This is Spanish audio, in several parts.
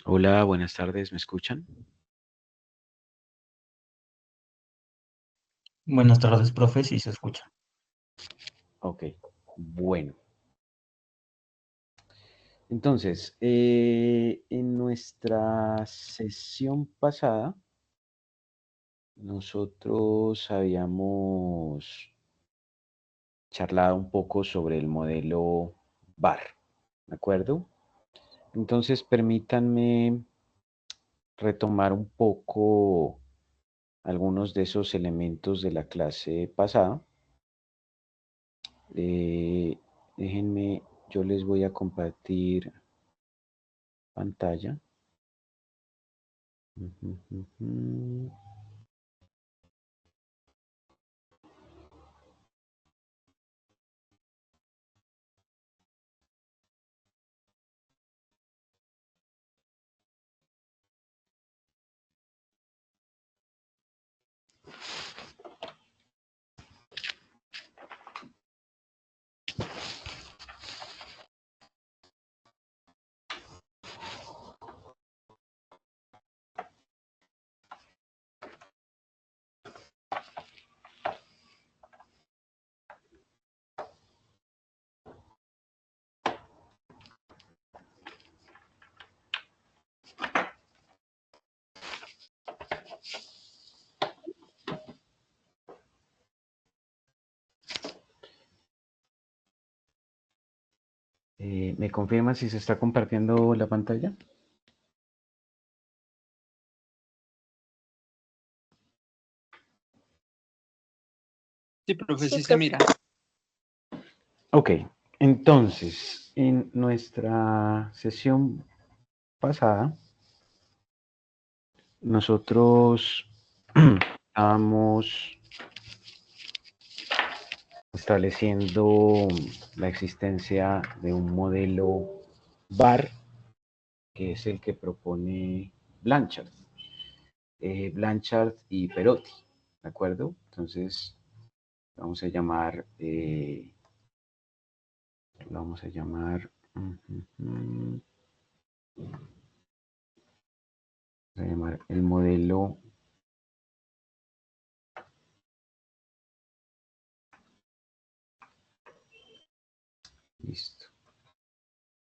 Hola, buenas tardes, ¿me escuchan? Buenas tardes, profe, si se escucha. Ok, bueno. Entonces, en nuestra sesión pasada, nosotros habíamos charlado un poco sobre el modelo BAR, ¿de acuerdo? Entonces, permítanme retomar un poco algunos de esos elementos de la clase pasada. Eh, Déjenme, yo les voy a compartir pantalla. Ujú, ujú. ¿Me confirma si se está compartiendo la pantalla? Sí, profe, Sí, sí se profe. mira. Ok, entonces, en nuestra sesión pasada, nosotros estábamos estableciendo la existencia de un modelo BAR, que es el que propone Blanchard, Blanchard y Perotti, ¿de acuerdo? Entonces, vamos a llamar, lo vamos a llamar, el modelo listo.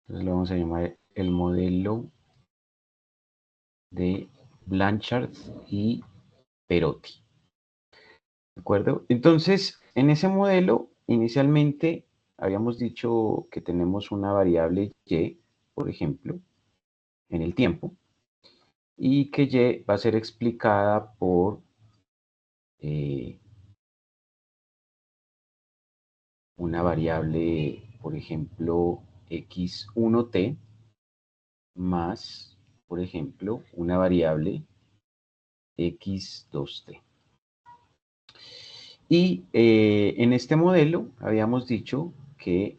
Entonces lo vamos a llamar el modelo de Blanchard y Perotti. ¿De acuerdo? Entonces, en ese modelo, inicialmente habíamos dicho que tenemos una variable y, por ejemplo, en el tiempo, y que y va a ser explicada por una variable, por ejemplo, x1t más, por ejemplo, una variable x2t. Y en este modelo habíamos dicho que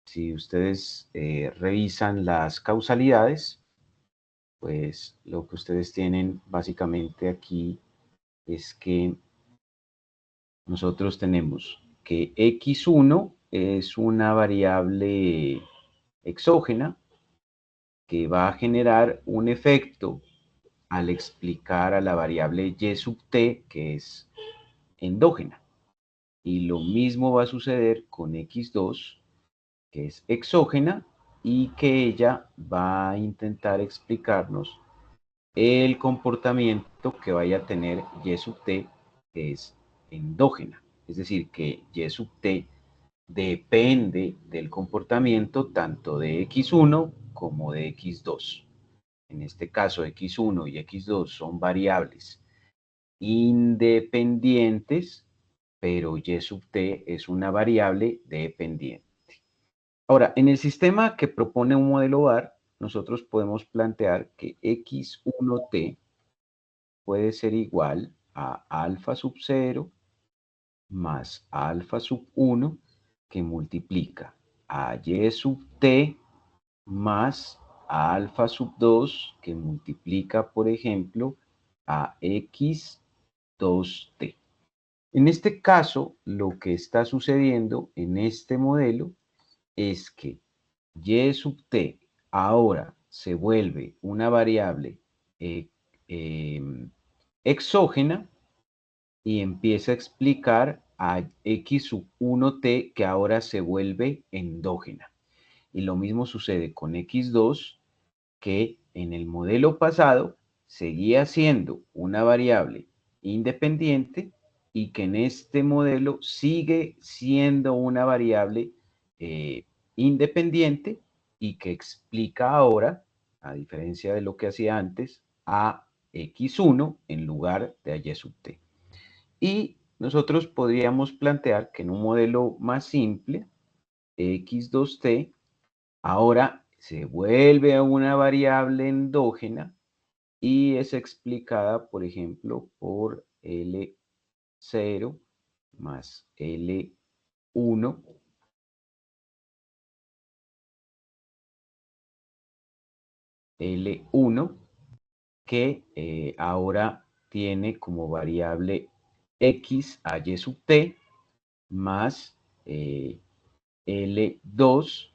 si ustedes revisan las causalidades, pues lo que ustedes tienen básicamente aquí es que nosotros tenemos que x1 es una variable exógena que va a generar un efecto al explicar a la variable y sub t, que es endógena. Y lo mismo va a suceder con x2, que es exógena, y que ella va a intentar explicarnos el comportamiento que vaya a tener y sub t, que es endógena. Es decir, que y sub t depende del comportamiento tanto de x1 como de x2. En este caso, x1 y x2 son variables independientes, pero y sub t es una variable dependiente. Ahora, en el sistema que propone un modelo VAR, nosotros podemos plantear que x1t puede ser igual a alfa sub 0 más alfa sub 1 que multiplica a y sub t más a alfa sub 2 que multiplica, por ejemplo, a x 2t. En este caso, lo que está sucediendo en este modelo es que y sub t ahora se vuelve una variable exógena y empieza a explicar a x sub 1t que ahora se vuelve endógena. Y lo mismo sucede con x2, que en el modelo pasado seguía siendo una variable independiente y que en este modelo sigue siendo una variable independiente y que explica ahora, a diferencia de lo que hacía antes, a x1 en lugar de a y sub t. Y nosotros podríamos plantear que en un modelo más simple, x2t ahora se vuelve a una variable endógena y es explicada, por ejemplo, por L0 más L1 que ahora tiene como variable x a y sub t más L2,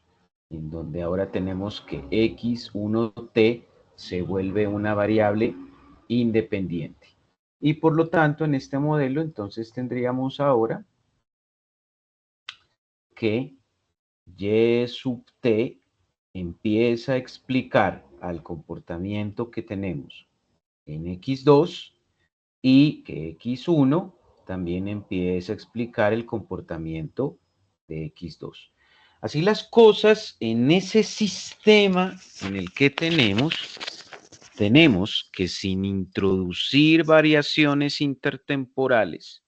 en donde ahora tenemos que x1t se vuelve una variable independiente. Y por lo tanto, en este modelo, entonces tendríamos ahora que y sub t empieza a explicar al comportamiento que tenemos en x2 y que x1 también empieza a explicar el comportamiento de x2. Así las cosas en ese sistema en el que tenemos que sin introducir variaciones intertemporales,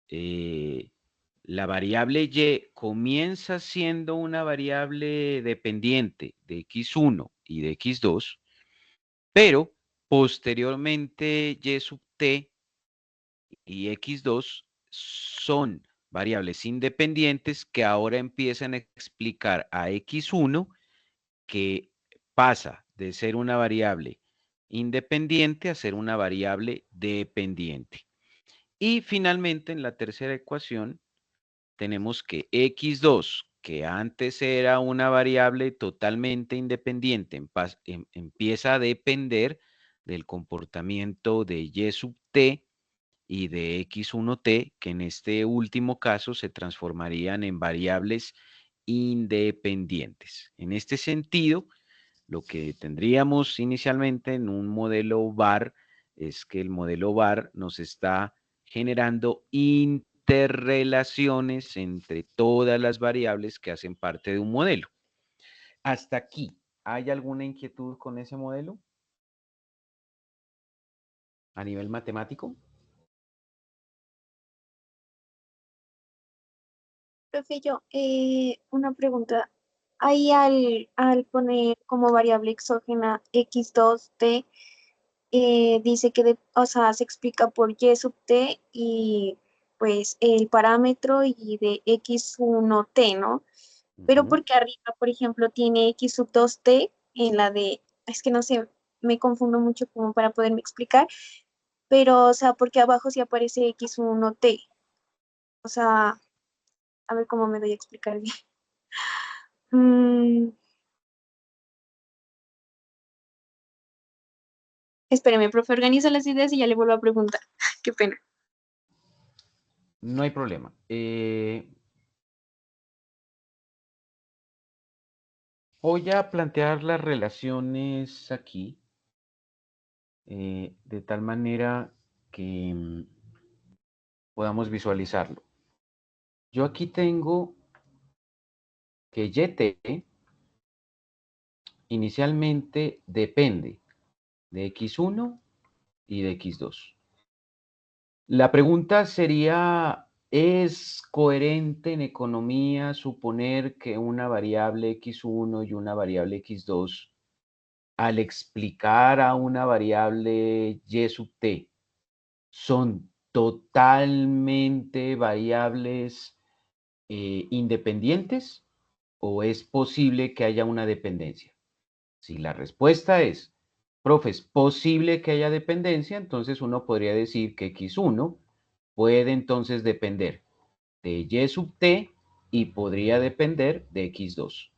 la variable y comienza siendo una variable dependiente de x1 y de x2, pero posteriormente y sub t y x2 son variables independientes que ahora empiezan a explicar a x1 que pasa de ser una variable independiente a ser una variable dependiente. Y finalmente en la tercera ecuación tenemos que x2, que antes era una variable totalmente independiente, empieza a depender del comportamiento de y sub t y de x1t, que en este último caso se transformarían en variables independientes. En este sentido, lo que tendríamos inicialmente en un modelo VAR es que el modelo VAR nos está generando interrelaciones entre todas las variables que hacen parte de un modelo. Hasta aquí, ¿hay alguna inquietud con ese modelo a nivel matemático? Profe, yo, una pregunta. Ahí al poner como variable exógena x2t, dice que, o sea, se explica por y sub t y pues el parámetro y de x1t, ¿no? Pero porque arriba, por ejemplo, tiene x sub 2t en la de, es que no sé, me confundo mucho como para poderme explicar, pero, o sea, porque abajo sí aparece x1t, o sea, a ver cómo me doy a explicar bien. Mm, espéreme, profe, organiza las ideas y ya le vuelvo a preguntar. Qué pena. No hay problema. Voy a plantear las relaciones aquí de tal manera que podamos visualizarlo. Yo aquí tengo que YT inicialmente depende de X1 y de X2. La pregunta sería, ¿es coherente en economía suponer que una variable X1 y una variable X2, al explicar a una variable Y sub t, son totalmente variables independientes o es posible que haya una dependencia? Si la respuesta es, profe, es posible que haya dependencia, entonces uno podría decir que x1 puede entonces depender de y sub t y podría depender de x2.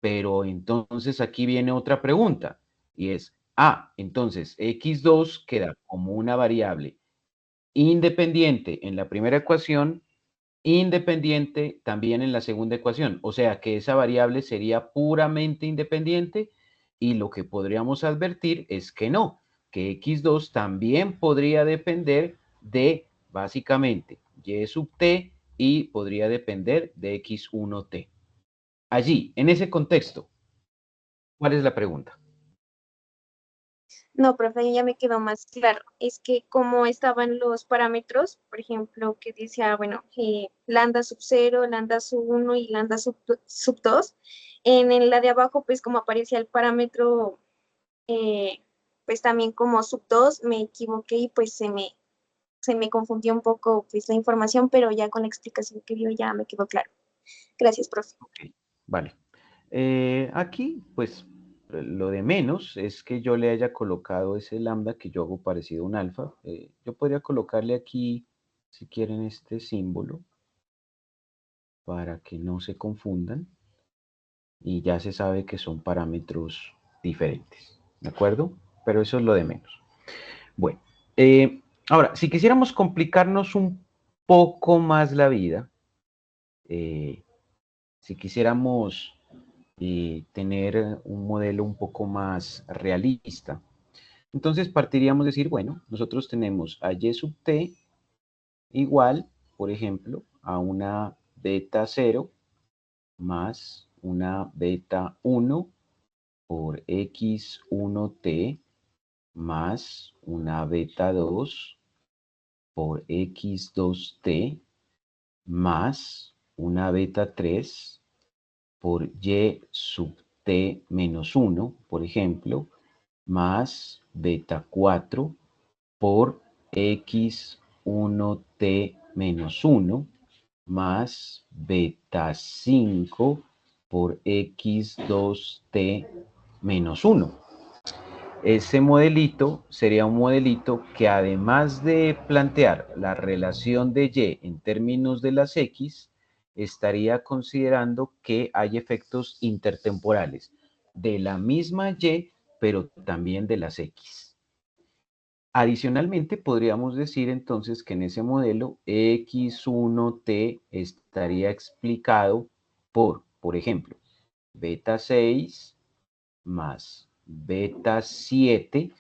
Pero entonces aquí viene otra pregunta y es, entonces x2 queda como una variable independiente en la primera ecuación, independiente también en la segunda ecuación. O sea que esa variable sería puramente independiente y lo que podríamos advertir es que no, que x2 también podría depender de básicamente y sub t y podría depender de x1t. Allí, en ese contexto, ¿cuál es la pregunta? No, profe, ya me quedó más claro. Es que como estaban los parámetros, por ejemplo, que decía, bueno, lambda sub 0, lambda sub 1 y lambda sub 2, en la de abajo, pues como aparecía el parámetro, eh, pues también como sub 2, me equivoqué y pues se me confundió un poco pues la información, pero ya con la explicación que dio ya me quedó claro. Gracias, profe. Ok, vale. Aquí, pues, lo de menos es que yo le haya colocado ese lambda que yo hago parecido a un alfa. Yo podría colocarle aquí, si quieren, este símbolo para que no se confundan y ya se sabe que son parámetros diferentes, ¿de acuerdo? Pero eso es lo de menos. Bueno, ahora, si quisiéramos complicarnos un poco más la vida, si quisiéramos tener un modelo un poco más realista, entonces partiríamos de decir, bueno, nosotros tenemos a y sub t igual, por ejemplo, a una beta 0 más una beta 1 por x1t más una beta 2 por x2t más una beta 3 por y sub t menos 1, por ejemplo, más beta 4 por x1t menos 1 más beta 5 por x2t menos 1. Ese modelito sería un modelito que además de plantear la relación de y en términos de las x, estaría considerando que hay efectos intertemporales de la misma y, pero también de las x. Adicionalmente, podríamos decir entonces que en ese modelo x1t estaría explicado por ejemplo, beta 6 más beta 7,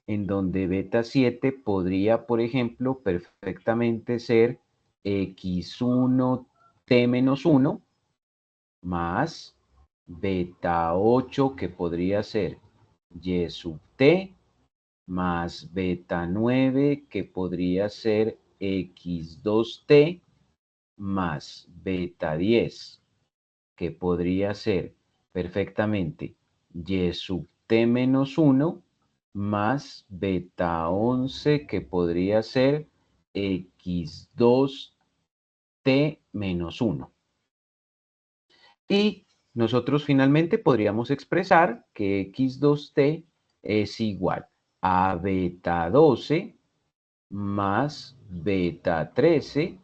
en donde beta 7 podría, por ejemplo, perfectamente ser x1t menos 1 más beta 8, que podría ser y sub t más beta 9, que podría ser x2t más beta 10, que podría ser perfectamente y sub t menos 1 más beta 11, que podría ser x2t menos 1. Y nosotros finalmente podríamos expresar que x2t es igual a beta 12 más beta 13,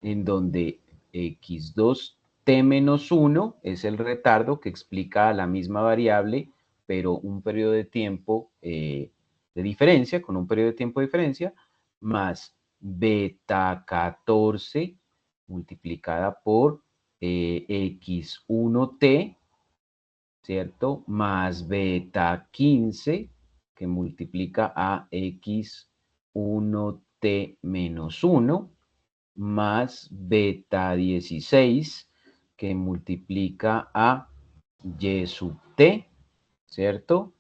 en donde x2t menos 1 es el retardo que explica la misma variable, pero un periodo de tiempo de diferencia, con un periodo de tiempo de diferencia, más beta 14 multiplicada por x1t, ¿cierto? Más beta 15 que multiplica a x1t menos 1 más beta 16 que multiplica a y sub t, ¿cierto?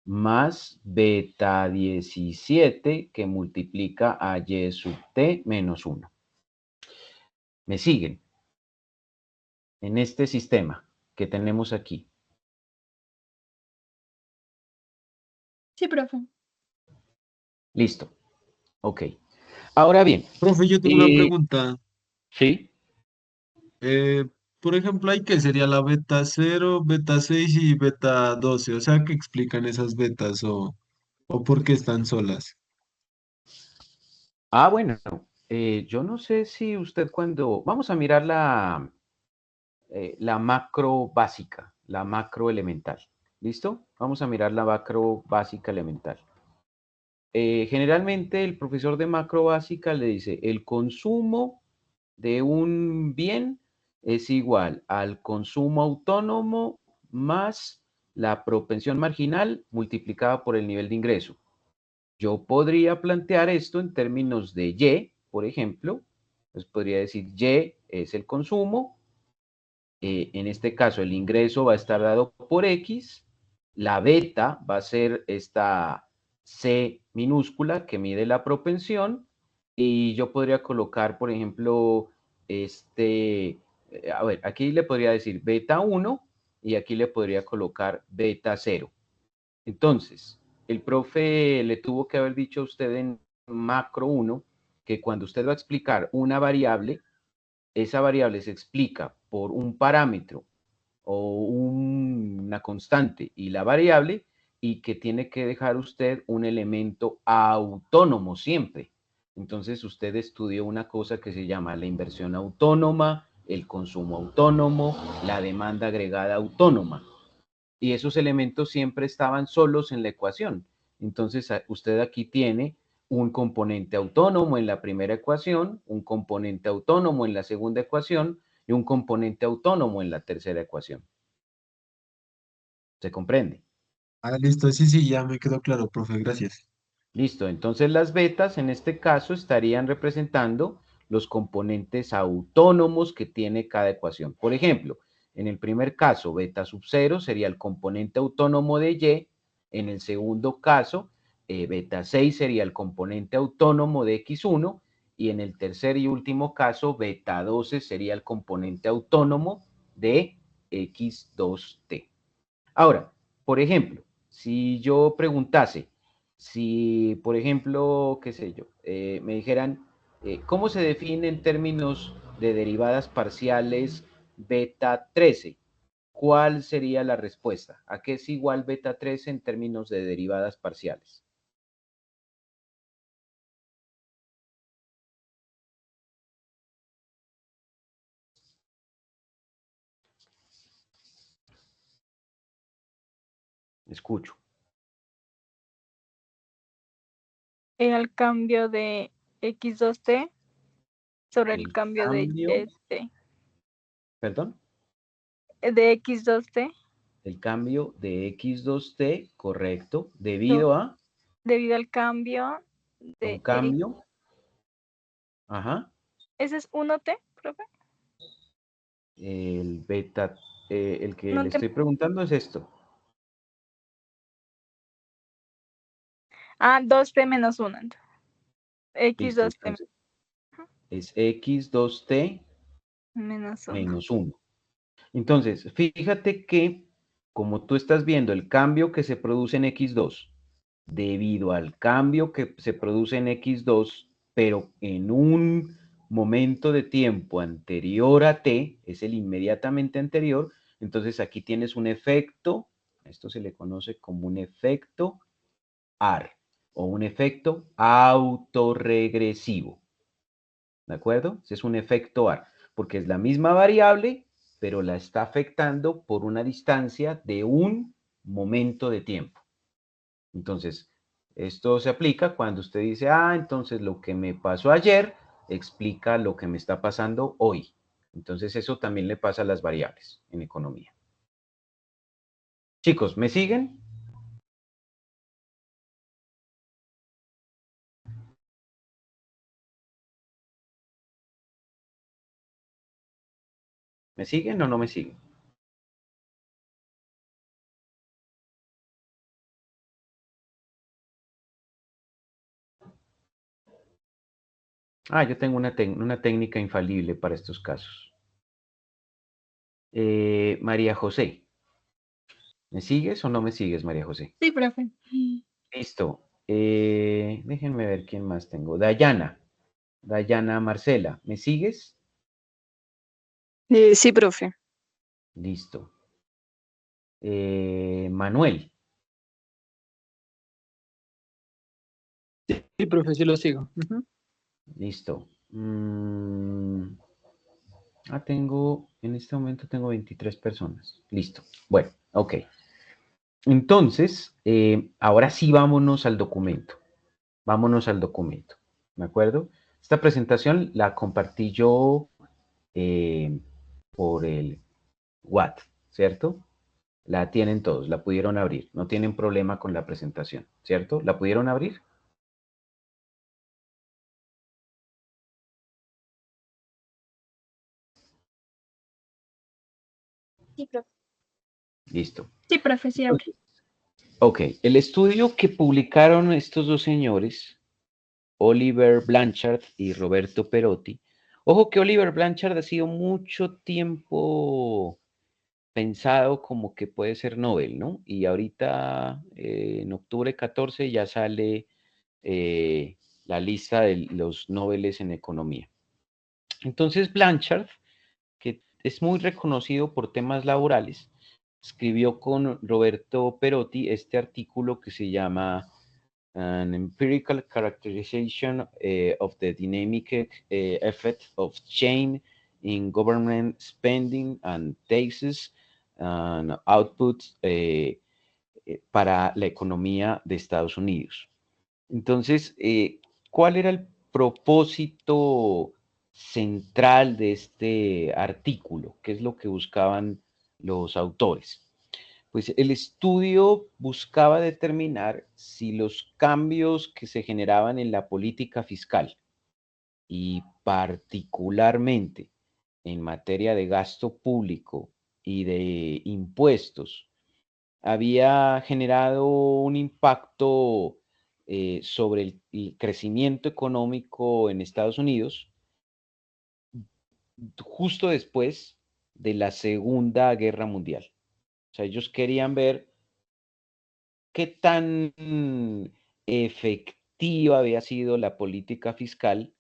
Más beta 17 que multiplica a y sub t menos 1. ¿Me siguen? En este sistema que tenemos aquí. Sí, profe. Listo. Ok. Ahora bien. Profe, yo tengo una pregunta. Sí. Eh, por ejemplo, ¿hay qué sería la beta 0, beta 6 y beta 12? O sea, ¿qué explican esas betas o por qué están solas? Bueno. Yo no sé si usted cuando... Vamos a mirar la macro básica, la macro elemental. ¿Listo? Vamos a mirar la macro básica elemental. Generalmente el profesor de macro básica le dice, el consumo de un bien es igual al consumo autónomo más la propensión marginal multiplicada por el nivel de ingreso. Yo podría plantear esto en términos de Y, por ejemplo. Pues podría decir Y es el consumo. En este caso, el ingreso va a estar dado por X. La beta va a ser esta C minúscula que mide la propensión. Y yo podría colocar, por ejemplo, a ver, aquí le podría decir beta 1 y aquí le podría colocar beta 0. Entonces, el profe le tuvo que haber dicho a usted en macro 1 que cuando usted va a explicar una variable, esa variable se explica por un parámetro o una constante y la variable, y que tiene que dejar usted un elemento autónomo siempre. Entonces usted estudió una cosa que se llama la inversión autónoma, el consumo autónomo, la demanda agregada autónoma. Y esos elementos siempre estaban solos en la ecuación. Entonces usted aquí tiene un componente autónomo en la primera ecuación, un componente autónomo en la segunda ecuación y un componente autónomo en la tercera ecuación. ¿Se comprende? Ah, listo, sí, sí, ya me quedó claro, profe, gracias. Listo, entonces las betas en este caso estarían representando los componentes autónomos que tiene cada ecuación. Por ejemplo, en el primer caso, beta sub 0 sería el componente autónomo de Y. En el segundo caso, beta 6 sería el componente autónomo de X1. Y en el tercer y último caso, beta 12 sería el componente autónomo de X2T. Ahora, por ejemplo, si yo preguntase, si, por ejemplo, qué sé yo, me dijeran, ¿cómo se define en términos de derivadas parciales beta 13? ¿Cuál sería la respuesta? ¿A qué es igual beta 13 en términos de derivadas parciales? Escucho. El cambio de X2T sobre el El cambio cambio, perdón, de X2T el cambio de X2T, correcto, debido a debido al cambio un de... cambio, ajá, ¿Ese es 1T, profe? el beta, el que No le te... estoy preguntando es esto. Ah, 2T menos 1. Listo, X2T entonces es X2T menos 1. menos 1. Entonces, fíjate que como tú estás viendo el cambio que se produce en X2, debido al cambio que se produce en X2, pero en un momento de tiempo anterior a T, es el inmediatamente anterior, entonces aquí tienes un efecto, esto se le conoce como un efecto AR o un efecto autorregresivo. ¿De acuerdo? Ese es un efecto AR, porque es la misma variable, pero la está afectando por una distancia de un momento de tiempo. Entonces, esto se aplica cuando usted dice, entonces lo que me pasó ayer explica lo que me está pasando hoy. Entonces, eso también le pasa a las variables en economía. Chicos, ¿me siguen? ¿Me siguen o no me siguen? Yo tengo una técnica infalible para estos casos. María José, ¿me sigues o no me sigues, María José? Sí, profe. Listo. Déjenme ver quién más tengo. Dayana Marcela, ¿me sigues? Sí, profe. Listo. Manuel, Sí, profe, sí lo sigo. Ujú. listo. En este momento tengo 23 personas. Listo. Bueno, ok. Entonces, ahora sí vámonos al documento. Vámonos al documento. ¿De acuerdo? Esta presentación la compartí yo por el WhatsApp, ¿cierto? La tienen todos, la pudieron abrir. No tienen problema con la presentación, ¿cierto? ¿La pudieron abrir? Sí, profe. Listo. Sí, profe, sí abre. Ok, el estudio que publicaron estos dos señores, Oliver Blanchard y Roberto Perotti. Ojo que Oliver Blanchard ha sido mucho tiempo pensado como que puede ser Nobel, ¿no? Y ahorita en octubre 14 ya sale la lista de los Nobeles en economía. Entonces Blanchard, que es muy reconocido por temas laborales, escribió con Roberto Perotti este artículo que se llama An Empirical Characterization of the Dynamic Effect of Change in Government Spending and Taxes and Outputs para la economía de Estados Unidos. Entonces, ¿cuál era el propósito central de este artículo? ¿Qué es lo que buscaban los autores? Pues el estudio buscaba determinar si los cambios que se generaban en la política fiscal y particularmente en materia de gasto público y de impuestos había generado un impacto sobre el crecimiento económico en Estados Unidos justo después de la Segunda Guerra Mundial. O sea, ellos querían ver qué tan efectiva había sido la política fiscal,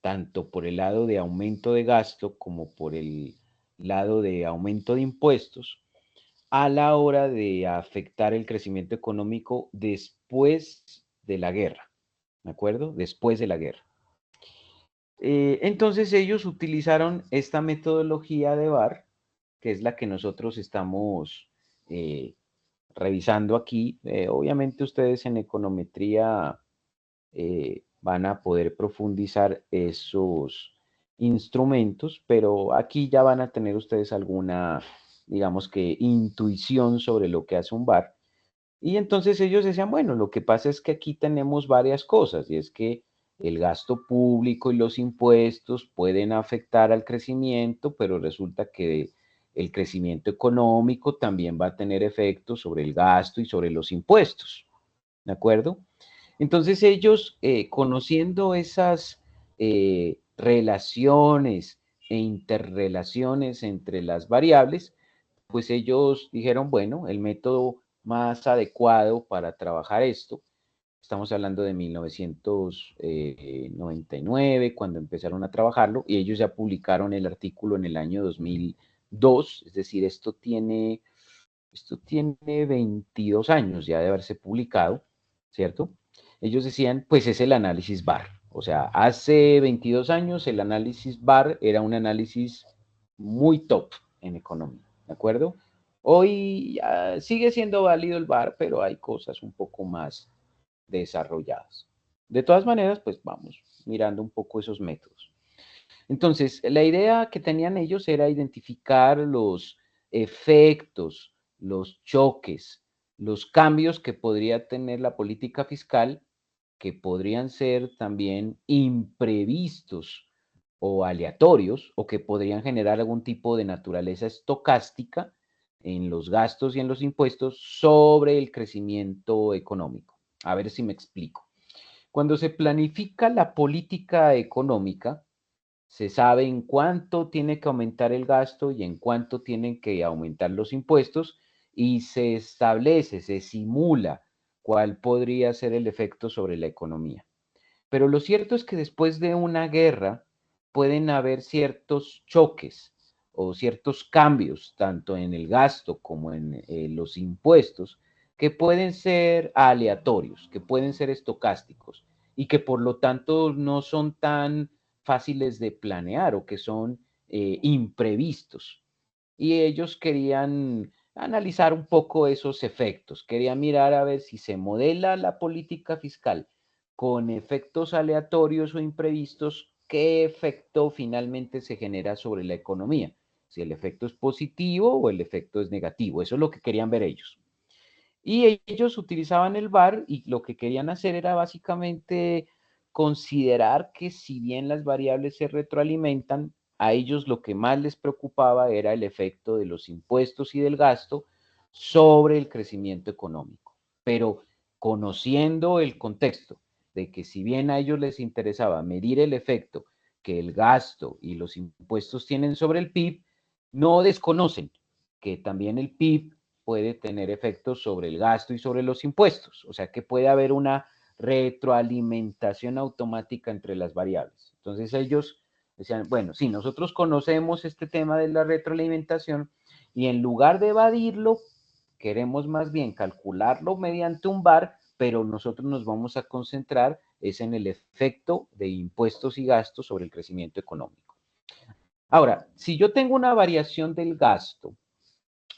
tanto por el lado de aumento de gasto como por el lado de aumento de impuestos, a la hora de afectar el crecimiento económico después de la guerra, ¿de acuerdo? Después de la guerra. Entonces ellos utilizaron esta metodología de VAR, que es la que nosotros estamos revisando aquí. Obviamente ustedes en econometría van a poder profundizar esos instrumentos, pero aquí ya van a tener ustedes alguna, digamos que, intuición sobre lo que hace un VAR. Y entonces ellos decían, bueno, lo que pasa es que aquí tenemos varias cosas, y es que el gasto público y los impuestos pueden afectar al crecimiento, pero resulta que el crecimiento económico también va a tener efectos sobre el gasto y sobre los impuestos, ¿de acuerdo? Entonces ellos, conociendo esas relaciones e interrelaciones entre las variables, pues ellos dijeron, bueno, el método más adecuado para trabajar esto, estamos hablando de 1999, cuando empezaron a trabajarlo, y ellos ya publicaron el artículo en el año 2002, es decir, esto tiene 22 años ya de haberse publicado, ¿cierto? Ellos decían, pues es el análisis VAR. O sea, hace 22 años el análisis VAR era un análisis muy top en economía, ¿de acuerdo? Hoy sigue siendo válido el VAR, pero hay cosas un poco más desarrolladas. De todas maneras, pues vamos mirando un poco esos métodos. Entonces, la idea que tenían ellos era identificar los efectos, los choques, los cambios que podría tener la política fiscal, que podrían ser también imprevistos o aleatorios, o que podrían generar algún tipo de naturaleza estocástica en los gastos y en los impuestos sobre el crecimiento económico. A ver si me explico. Cuando se planifica la política económica, se sabe en cuánto tiene que aumentar el gasto y en cuánto tienen que aumentar los impuestos y se establece, se simula cuál podría ser el efecto sobre la economía. Pero lo cierto es que después de una guerra pueden haber ciertos choques o ciertos cambios, tanto en el gasto como en los impuestos, que pueden ser aleatorios, que pueden ser estocásticos y que por lo tanto no son tan fáciles de planear o que son imprevistos. Y ellos querían analizar un poco esos efectos, querían mirar a ver si se modela la política fiscal con efectos aleatorios o imprevistos, qué efecto finalmente se genera sobre la economía, si el efecto es positivo o el efecto es negativo. Eso es lo que querían ver ellos. Y ellos utilizaban el VAR y lo que querían hacer era básicamente considerar que si bien las variables se retroalimentan, a ellos lo que más les preocupaba era el efecto de los impuestos y del gasto sobre el crecimiento económico. Pero conociendo el contexto de que si bien a ellos les interesaba medir el efecto que el gasto y los impuestos tienen sobre el PIB, no desconocen que también el PIB puede tener efectos sobre el gasto y sobre los impuestos. O sea que puede haber una retroalimentación automática entre las variables. Entonces ellos decían, bueno, sí, nosotros conocemos este tema de la retroalimentación y en lugar de evadirlo, queremos más bien calcularlo mediante un VAR, pero nosotros nos vamos a concentrar es en el efecto de impuestos y gastos sobre el crecimiento económico. Ahora, si yo tengo una variación del gasto,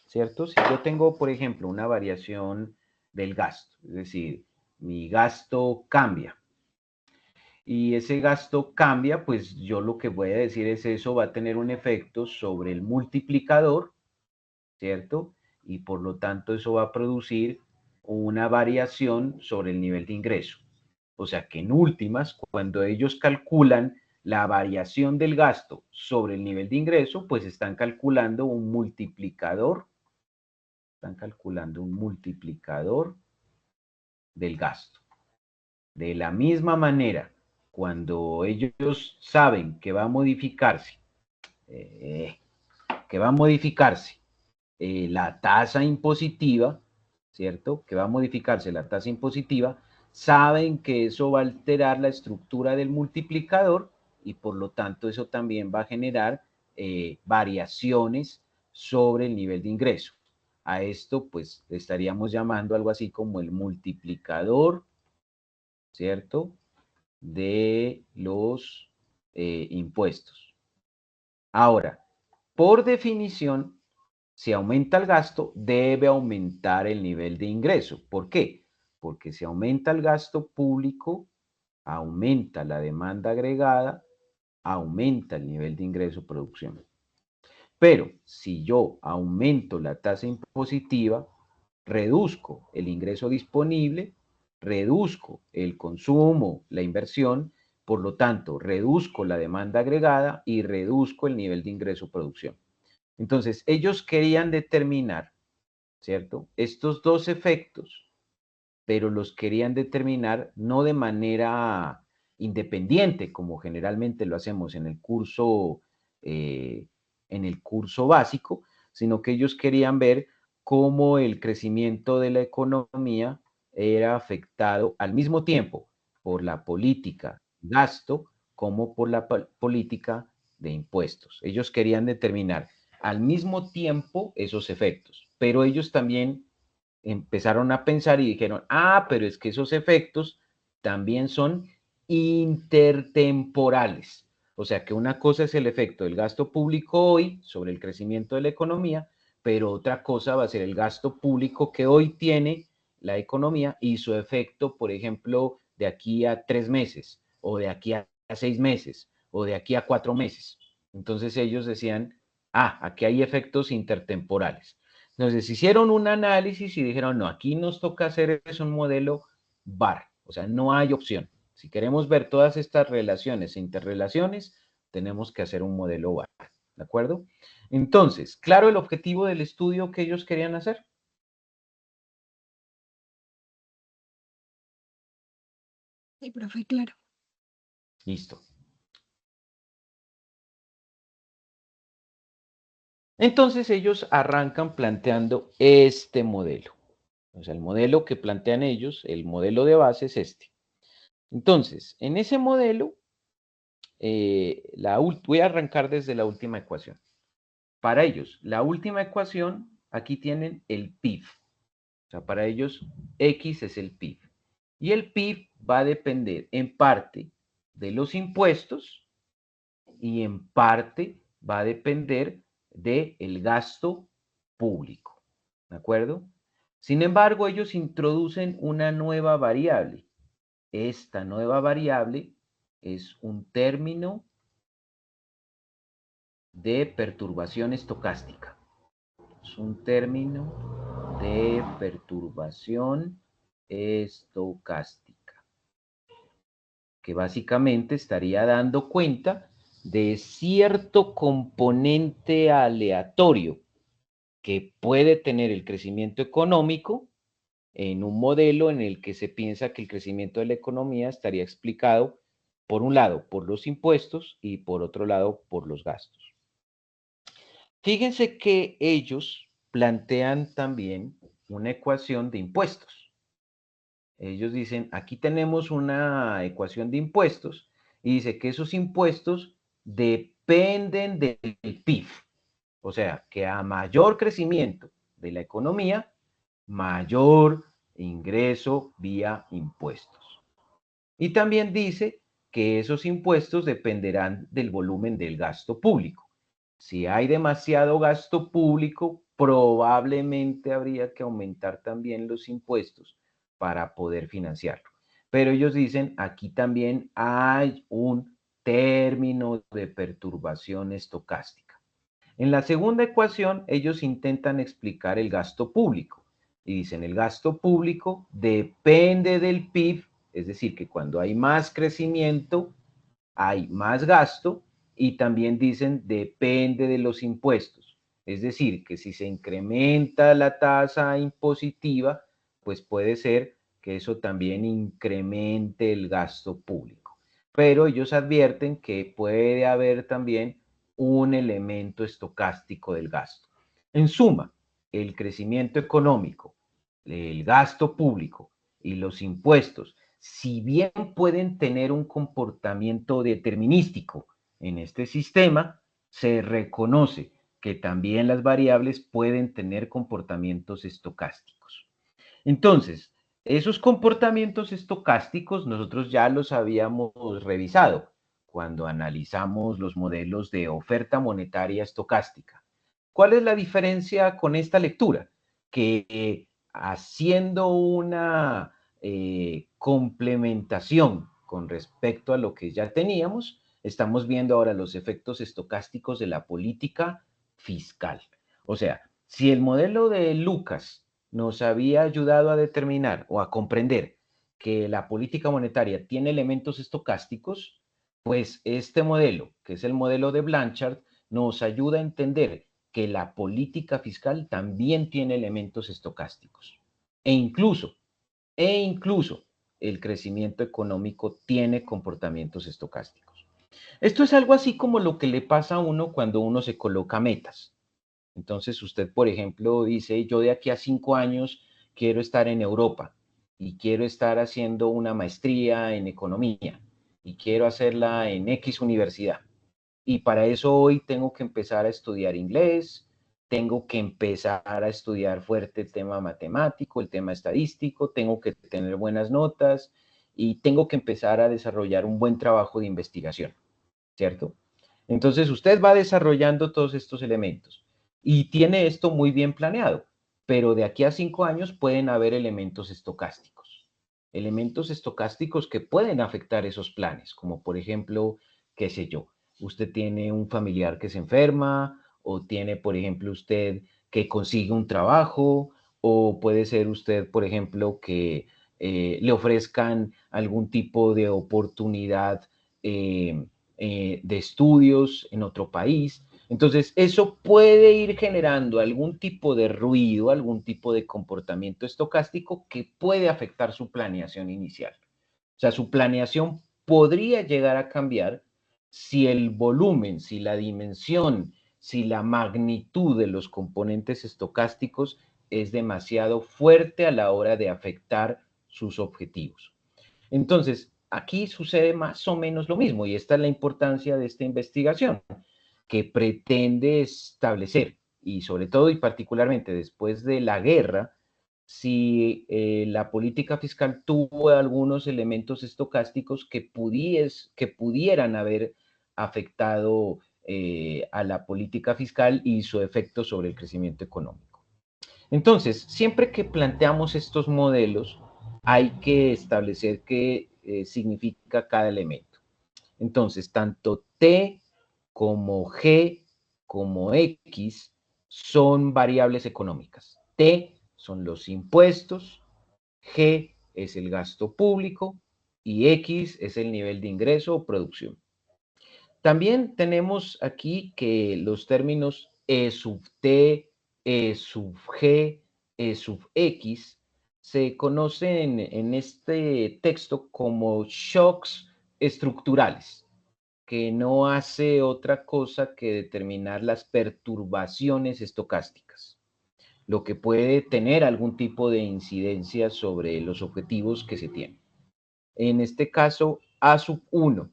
¿cierto? Si yo tengo, por ejemplo, una variación del gasto, es decir, mi gasto cambia y ese gasto cambia, pues yo lo que voy a decir es eso va a tener un efecto sobre el multiplicador, ¿cierto? Y por lo tanto eso va a producir una variación sobre el nivel de ingreso. O sea que en últimas, cuando ellos calculan la variación del gasto sobre el nivel de ingreso, pues están calculando un multiplicador del gasto. De la misma manera, cuando ellos saben que va a modificarse, la tasa impositiva, ¿cierto? Que va a modificarse la tasa impositiva, saben que eso va a alterar la estructura del multiplicador y por lo tanto eso también va a generar variaciones sobre el nivel de ingreso. A esto pues le estaríamos llamando algo así como el multiplicador, ¿cierto? De los impuestos. Ahora, por definición, si aumenta el gasto, debe aumentar el nivel de ingreso. ¿Por qué? Porque si aumenta el gasto público, aumenta la demanda agregada, aumenta el nivel de ingreso-producción. Pero si yo aumento la tasa impositiva, reduzco el ingreso disponible, reduzco el consumo, la inversión, por lo tanto, reduzco la demanda agregada y reduzco el nivel de ingreso-producción. Entonces, ellos querían determinar, ¿cierto? Estos dos efectos, pero los querían determinar no de manera independiente, como generalmente lo hacemos en el curso básico, sino que ellos querían ver cómo el crecimiento de la economía era afectado al mismo tiempo por la política de gasto como por la política de impuestos. Ellos querían determinar al mismo tiempo esos efectos, pero ellos también empezaron a pensar y dijeron, pero es que esos efectos también son intertemporales. O sea que una cosa es el efecto del gasto público hoy sobre el crecimiento de la economía, pero otra cosa va a ser el gasto público que hoy tiene la economía y su efecto, por ejemplo, de aquí a 3 meses, o de aquí a 6 meses, o de aquí a 4 meses. Entonces ellos decían, aquí hay efectos intertemporales. Entonces hicieron un análisis y dijeron, no, aquí nos toca hacer es un modelo VAR, o sea, no hay opción. Si queremos ver todas estas relaciones e interrelaciones, tenemos que hacer un modelo VAR, ¿de acuerdo? Entonces, ¿claro el objetivo del estudio que ellos querían hacer? Sí, profe, claro. Listo. Entonces ellos arrancan planteando este modelo. O sea, el modelo que plantean ellos, el modelo de base es este. Entonces, en ese modelo, voy a arrancar desde la última ecuación. Para ellos, la última ecuación, aquí tienen el PIB. O sea, para ellos, X es el PIB. Y el PIB va a depender en parte de los impuestos y en parte va a depender del gasto público, ¿de acuerdo? Sin embargo, ellos introducen una nueva variable. Esta nueva variable es un término de perturbación estocástica. Es un término de perturbación estocástica, que básicamente estaría dando cuenta de cierto componente aleatorio que puede tener el crecimiento económico en un modelo en el que se piensa que el crecimiento de la economía estaría explicado, por un lado, por los impuestos y por otro lado, por los gastos. Fíjense que ellos plantean también una ecuación de impuestos. Ellos dicen, aquí tenemos una ecuación de impuestos y dice que esos impuestos dependen del PIB. O sea, que a mayor crecimiento de la economía, mayor ingreso vía impuestos. Y también dice que esos impuestos dependerán del volumen del gasto público. Si hay demasiado gasto público, probablemente habría que aumentar también los impuestos para poder financiarlo. Pero ellos dicen, aquí también hay un término de perturbación estocástica. En la segunda ecuación, ellos intentan explicar el gasto público y dicen, el gasto público depende del PIB, es decir, que cuando hay más crecimiento, hay más gasto, y también dicen, depende de los impuestos. Es decir, que si se incrementa la tasa impositiva, pues puede ser que eso también incremente el gasto público. Pero ellos advierten que puede haber también un elemento estocástico del gasto. En suma, el crecimiento económico, el gasto público y los impuestos, si bien pueden tener un comportamiento determinístico en este sistema, se reconoce que también las variables pueden tener comportamientos estocásticos. Entonces, esos comportamientos estocásticos nosotros ya los habíamos revisado cuando analizamos los modelos de oferta monetaria estocástica. ¿Cuál es la diferencia con esta lectura? Que haciendo una complementación con respecto a lo que ya teníamos, estamos viendo ahora los efectos estocásticos de la política fiscal. O sea, si el modelo de Lucas nos había ayudado a determinar o a comprender que la política monetaria tiene elementos estocásticos, pues este modelo, que es el modelo de Blanchard, nos ayuda a entender que la política fiscal también tiene elementos estocásticos. E incluso el crecimiento económico tiene comportamientos estocásticos. Esto es algo así como lo que le pasa a uno cuando uno se coloca metas. Entonces usted, por ejemplo, dice, yo de aquí a 5 años quiero estar en Europa y quiero estar haciendo una maestría en economía y quiero hacerla en X universidad. Y para eso hoy tengo que empezar a estudiar inglés, tengo que empezar a estudiar fuerte el tema matemático, el tema estadístico, tengo que tener buenas notas y tengo que empezar a desarrollar un buen trabajo de investigación, ¿cierto? Entonces usted va desarrollando todos estos elementos y tiene esto muy bien planeado, pero de aquí a 5 años pueden haber elementos estocásticos que pueden afectar esos planes, como por ejemplo, qué sé yo, usted tiene un familiar que se enferma o tiene, por ejemplo, usted que consigue un trabajo o puede ser usted, por ejemplo, que le ofrezcan algún tipo de oportunidad de estudios en otro país. Entonces, eso puede ir generando algún tipo de ruido, algún tipo de comportamiento estocástico que puede afectar su planeación inicial. O sea, su planeación podría llegar a cambiar si el volumen, si la dimensión, si la magnitud de los componentes estocásticos es demasiado fuerte a la hora de afectar sus objetivos. Entonces, aquí sucede más o menos lo mismo y esta es la importancia de esta investigación que pretende establecer, y sobre todo y particularmente después de la guerra, si la política fiscal tuvo algunos elementos estocásticos que pudieran haber afectado a la política fiscal y su efecto sobre el crecimiento económico. Entonces, siempre que planteamos estos modelos, hay que establecer qué significa cada elemento. Entonces, tanto T como G como X son variables económicas. T son los impuestos, G es el gasto público y X es el nivel de ingreso o producción. También tenemos aquí que los términos E sub T, E sub G, E sub X se conocen en este texto como shocks estructurales, que no hace otra cosa que determinar las perturbaciones estocásticas, lo que puede tener algún tipo de incidencia sobre los objetivos que se tienen. En este caso, A sub 1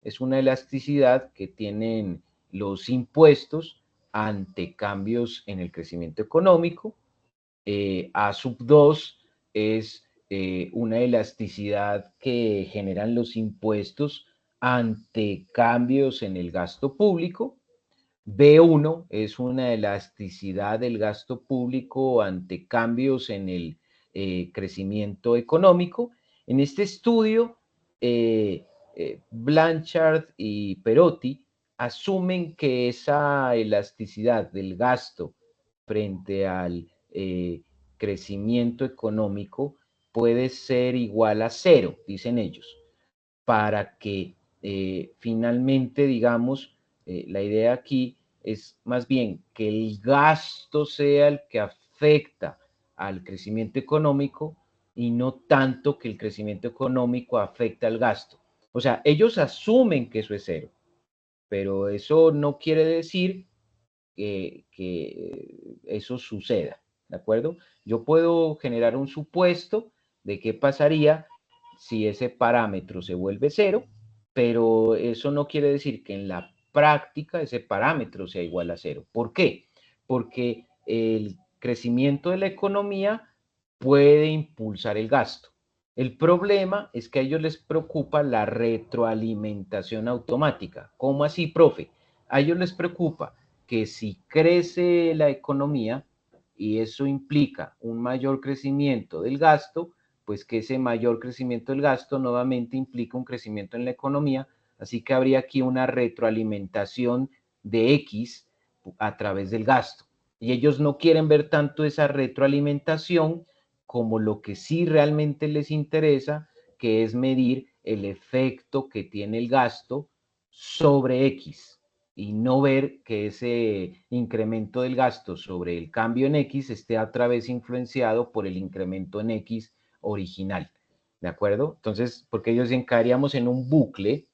es una elasticidad que tienen los impuestos ante cambios en el crecimiento económico. A sub 2 es una elasticidad que generan los impuestos ante cambios en el gasto público. B1 es una elasticidad del gasto público ante cambios en el crecimiento económico. En este estudio, Blanchard y Perotti asumen que esa elasticidad del gasto frente al crecimiento económico puede ser igual a 0, dicen ellos, para que finalmente, digamos, la idea aquí es más bien que el gasto sea el que afecta al crecimiento económico y no tanto que el crecimiento económico afecte al gasto. O sea, ellos asumen que eso es 0, pero eso no quiere decir que eso suceda, ¿de acuerdo? Yo puedo generar un supuesto de qué pasaría si ese parámetro se vuelve 0, pero eso no quiere decir que en la práctica ese parámetro sea igual a 0. ¿Por qué? Porque el crecimiento de la economía puede impulsar el gasto. El problema es que a ellos les preocupa la retroalimentación automática. ¿Cómo así, profe? A ellos les preocupa que si crece la economía y eso implica un mayor crecimiento del gasto, pues que ese mayor crecimiento del gasto nuevamente implica un crecimiento en la economía, así que habría aquí una retroalimentación de X a través del gasto. Y ellos no quieren ver tanto esa retroalimentación como lo que sí realmente les interesa, que es medir el efecto que tiene el gasto sobre X y no ver que ese incremento del gasto sobre el cambio en X esté otra vez influenciado por el incremento en X original, ¿de acuerdo? Entonces, porque ellos encaríamos en un bucle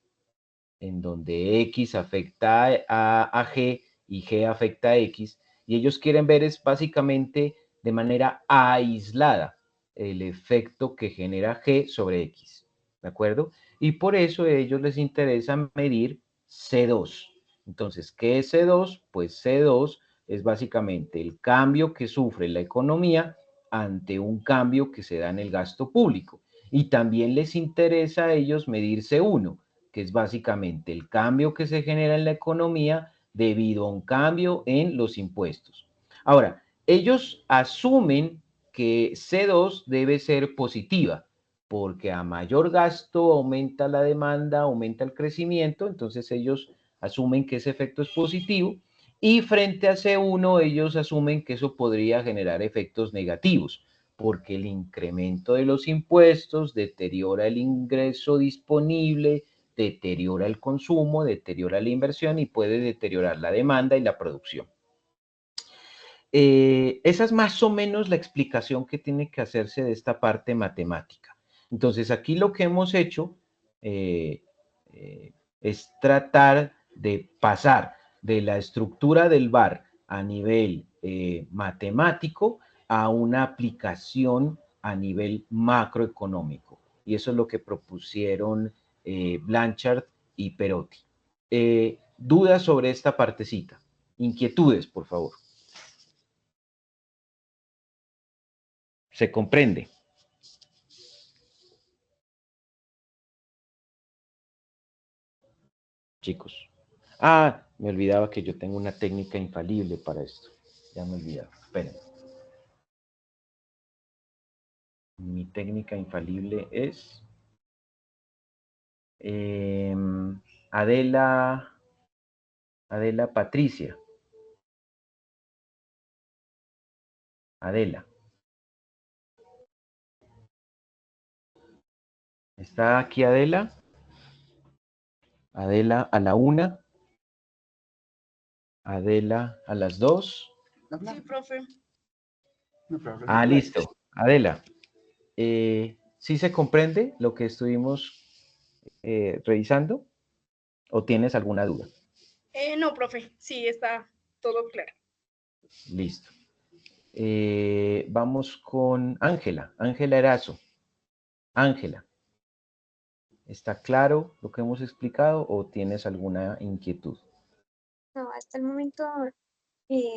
en donde X afecta a G y G afecta a X, y ellos quieren ver es básicamente de manera aislada el efecto que genera G sobre X, ¿de acuerdo? Y por eso a ellos les interesa medir C2. Entonces, ¿qué es C2? Pues C2 es básicamente el cambio que sufre la economía ante un cambio que se da en el gasto público. Y también les interesa a ellos medir C1, que es básicamente el cambio que se genera en la economía debido a un cambio en los impuestos. Ahora, ellos asumen que C2 debe ser positiva, porque a mayor gasto aumenta la demanda, aumenta el crecimiento, entonces ellos asumen que ese efecto es positivo, y frente a C1 ellos asumen que eso podría generar efectos negativos, porque el incremento de los impuestos deteriora el ingreso disponible, deteriora el consumo, deteriora la inversión y puede deteriorar la demanda y la producción. Esa es más o menos la explicación que tiene que hacerse de esta parte matemática. Entonces, aquí lo que hemos hecho es tratar de pasar de la estructura del VAR a nivel matemático a una aplicación a nivel macroeconómico. Y eso es lo que propusieron Blanchard y Perotti. ¿Dudas sobre esta partecita? Inquietudes, por favor. ¿Se comprende? Chicos. Ah, me olvidaba que yo tengo una técnica infalible para esto. Ya me olvidaba. Esperen. Mi técnica infalible es Adela Patricia. Adela. ¿Está aquí Adela? Adela a la 1. Adela a las 2. Sí, profe. Ah, listo. Adela, ¿sí se comprende lo que estuvimos revisando? ¿O tienes alguna duda? No, profe. Sí, está todo claro. Listo. Vamos con Ángela. Ángela Erazo. Ángela, ¿está claro lo que hemos explicado o tienes alguna inquietud? No, hasta el momento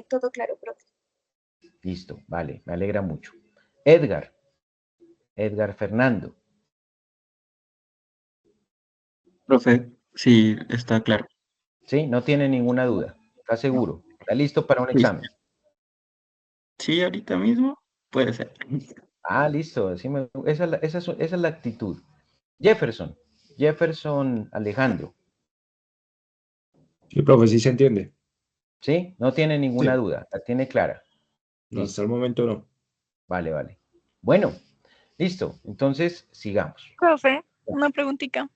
todo claro, profe. Listo, vale, me alegra mucho. Edgar Fernando. Profe, sí, está claro. ¿Sí? No tiene ninguna duda. ¿Está seguro? ¿Está listo para un Sí, examen? sí, ahorita mismo puede ser. Ah, listo. Esa es la actitud. Jefferson Alejandro. Sí, profe, sí se entiende. ¿Sí? No tiene ninguna Sí. duda. La tiene clara. No, Listo. hasta el momento no. Vale, vale. Bueno, listo. Entonces, sigamos. Profe, una preguntita.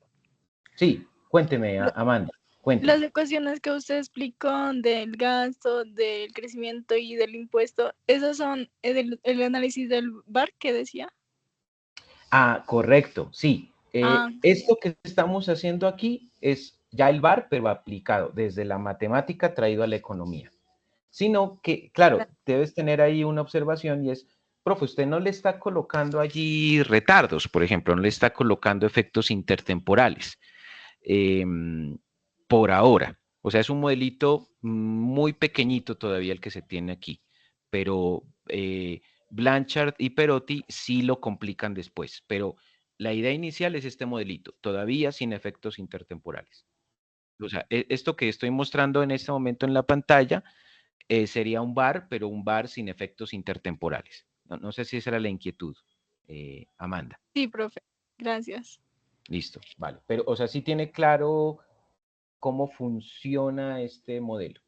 Sí, cuénteme, Amanda. Cuénteme. Las ecuaciones que usted explicó del gasto, del crecimiento y del impuesto, ¿esos son el análisis del VAR que decía? Ah, correcto, sí. Ah, Esto que estamos haciendo aquí es ya el VAR, pero aplicado desde la matemática traído a la economía. Sino que, claro, debes tener ahí una observación y es, profe, usted no le está colocando allí retardos, por ejemplo, no le está colocando efectos intertemporales por ahora. O sea, es un modelito muy pequeñito todavía el que se tiene aquí, pero Blanchard y Perotti sí lo complican después, pero la idea inicial es este modelito, todavía sin efectos intertemporales. O sea, esto que estoy mostrando en este momento en la pantalla sería un VAR, pero un VAR sin efectos intertemporales. No sé si esa era la inquietud, Amanda. sí, profe. Gracias. Listo, vale. Pero, o sea, sí tiene claro cómo funciona este modelo.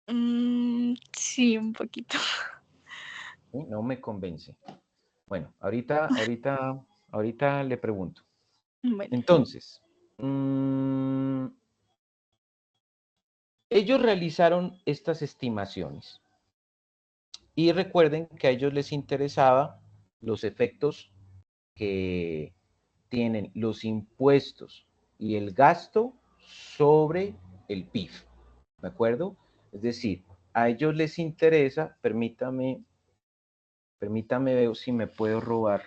Sí, un poquito. ¿Sí? No me convence. Bueno, ahorita le pregunto. Bueno, Entonces, ellos realizaron estas estimaciones y recuerden que a ellos les interesaba los efectos que tienen los impuestos y el gasto sobre el PIB, ¿de acuerdo? Es decir, a ellos les interesa, permítame ver si me puedo robar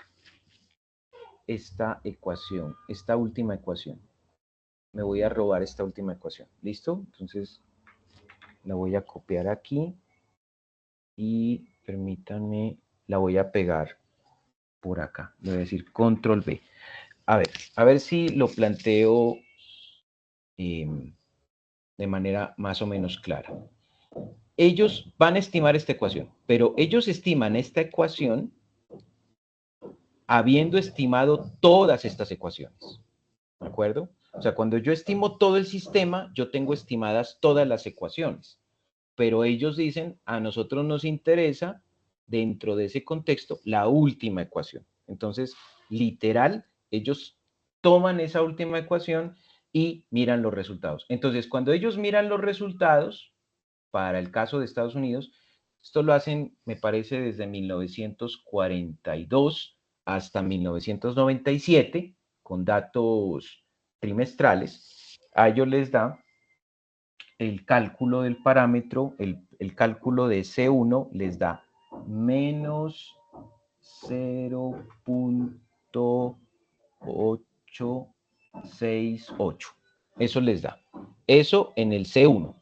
esta ecuación, esta última ecuación. Me voy a robar esta última ecuación, ¿listo? Entonces, la voy a copiar aquí y permítanme, la voy a pegar por acá. Le voy a decir control B. A ver si lo planteo de manera más o menos clara. Ellos van a estimar esta ecuación, pero ellos estiman esta ecuación habiendo estimado todas estas ecuaciones. ¿De acuerdo? O sea, cuando yo estimo todo el sistema, yo tengo estimadas todas las ecuaciones. Pero ellos dicen, a nosotros nos interesa, dentro de ese contexto, la última ecuación. Entonces, literal, ellos toman esa última ecuación y miran los resultados. Entonces, cuando ellos miran los resultados, para el caso de Estados Unidos, esto lo hacen, me parece, desde 1942 hasta 1997, con datos trimestrales. A ellos les da el cálculo del parámetro, el cálculo de C1 les da menos 0.868. Eso les da. Eso en el C1.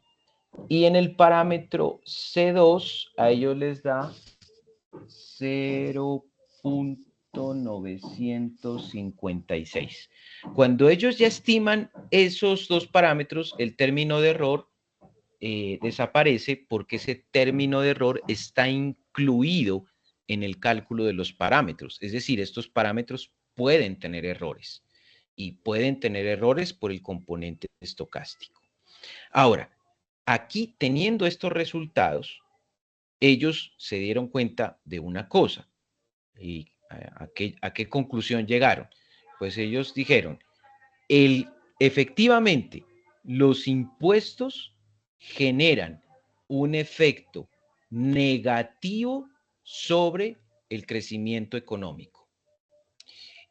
Y en el parámetro C2 a ellos les da 0.8 0.956. Cuando ellos ya estiman esos dos parámetros, el término de error desaparece porque ese término de error está incluido en el cálculo de los parámetros. Es decir, estos parámetros pueden tener errores y pueden tener errores por el componente estocástico. Ahora, aquí teniendo estos resultados, ellos se dieron cuenta de una cosa. ¿Y a qué conclusión llegaron? Pues ellos dijeron, efectivamente, los impuestos generan un efecto negativo sobre el crecimiento económico.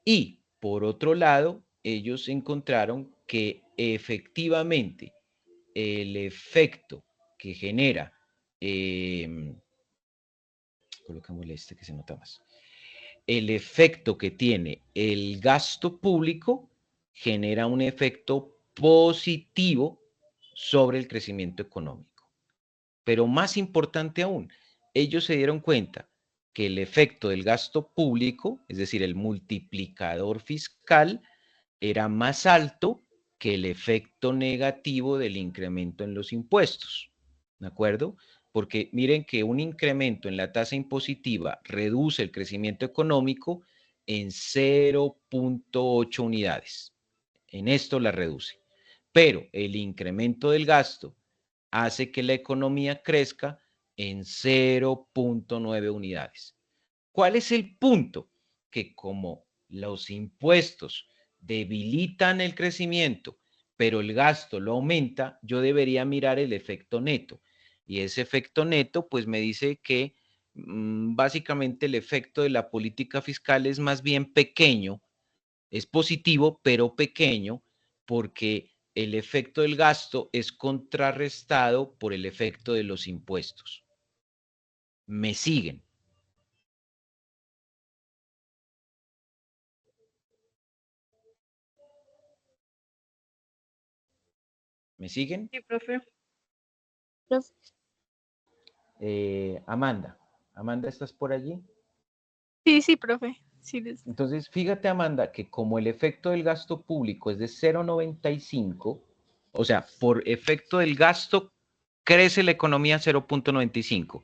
Y, por otro lado, ellos encontraron que efectivamente el efecto que genera, colocámosle este que se nota más, el efecto que tiene el gasto público genera un efecto positivo sobre el crecimiento económico. Pero más importante aún, ellos se dieron cuenta que el efecto del gasto público, es decir, el multiplicador fiscal, era más alto que el efecto negativo del incremento en los impuestos. ¿De acuerdo? Porque miren que un incremento en la tasa impositiva reduce el crecimiento económico en 0.8 unidades. En esto la reduce. Pero el incremento del gasto hace que la economía crezca en 0.9 unidades. ¿Cuál es el punto? Que como los impuestos debilitan el crecimiento, pero el gasto lo aumenta, yo debería mirar el efecto neto. Y ese efecto neto, pues me dice que básicamente el efecto de la política fiscal es más bien pequeño, es positivo, pero pequeño, porque el efecto del gasto es contrarrestado por el efecto de los impuestos. ¿Me siguen? ¿Me siguen? Sí, profe. Amanda, ¿estás por allí? Sí, profe. Sí, Entonces, fíjate, Amanda, que como el efecto del gasto público es de 0.95, o sea, por efecto del gasto crece la economía 0.95,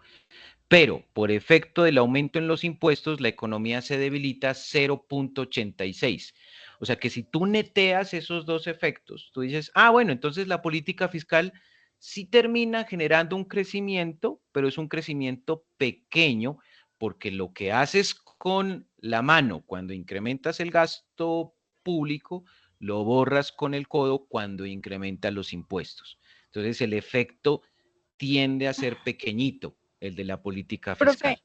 pero por efecto del aumento en los impuestos, la economía se debilita 0.86. O sea que si tú neteas esos dos efectos, tú dices, bueno, entonces la política fiscal sí termina generando un crecimiento, pero es un crecimiento pequeño, porque lo que haces con la mano cuando incrementas el gasto público, lo borras con el codo cuando incrementas los impuestos. Entonces el efecto tiende a ser pequeñito, el de la política fiscal. profe,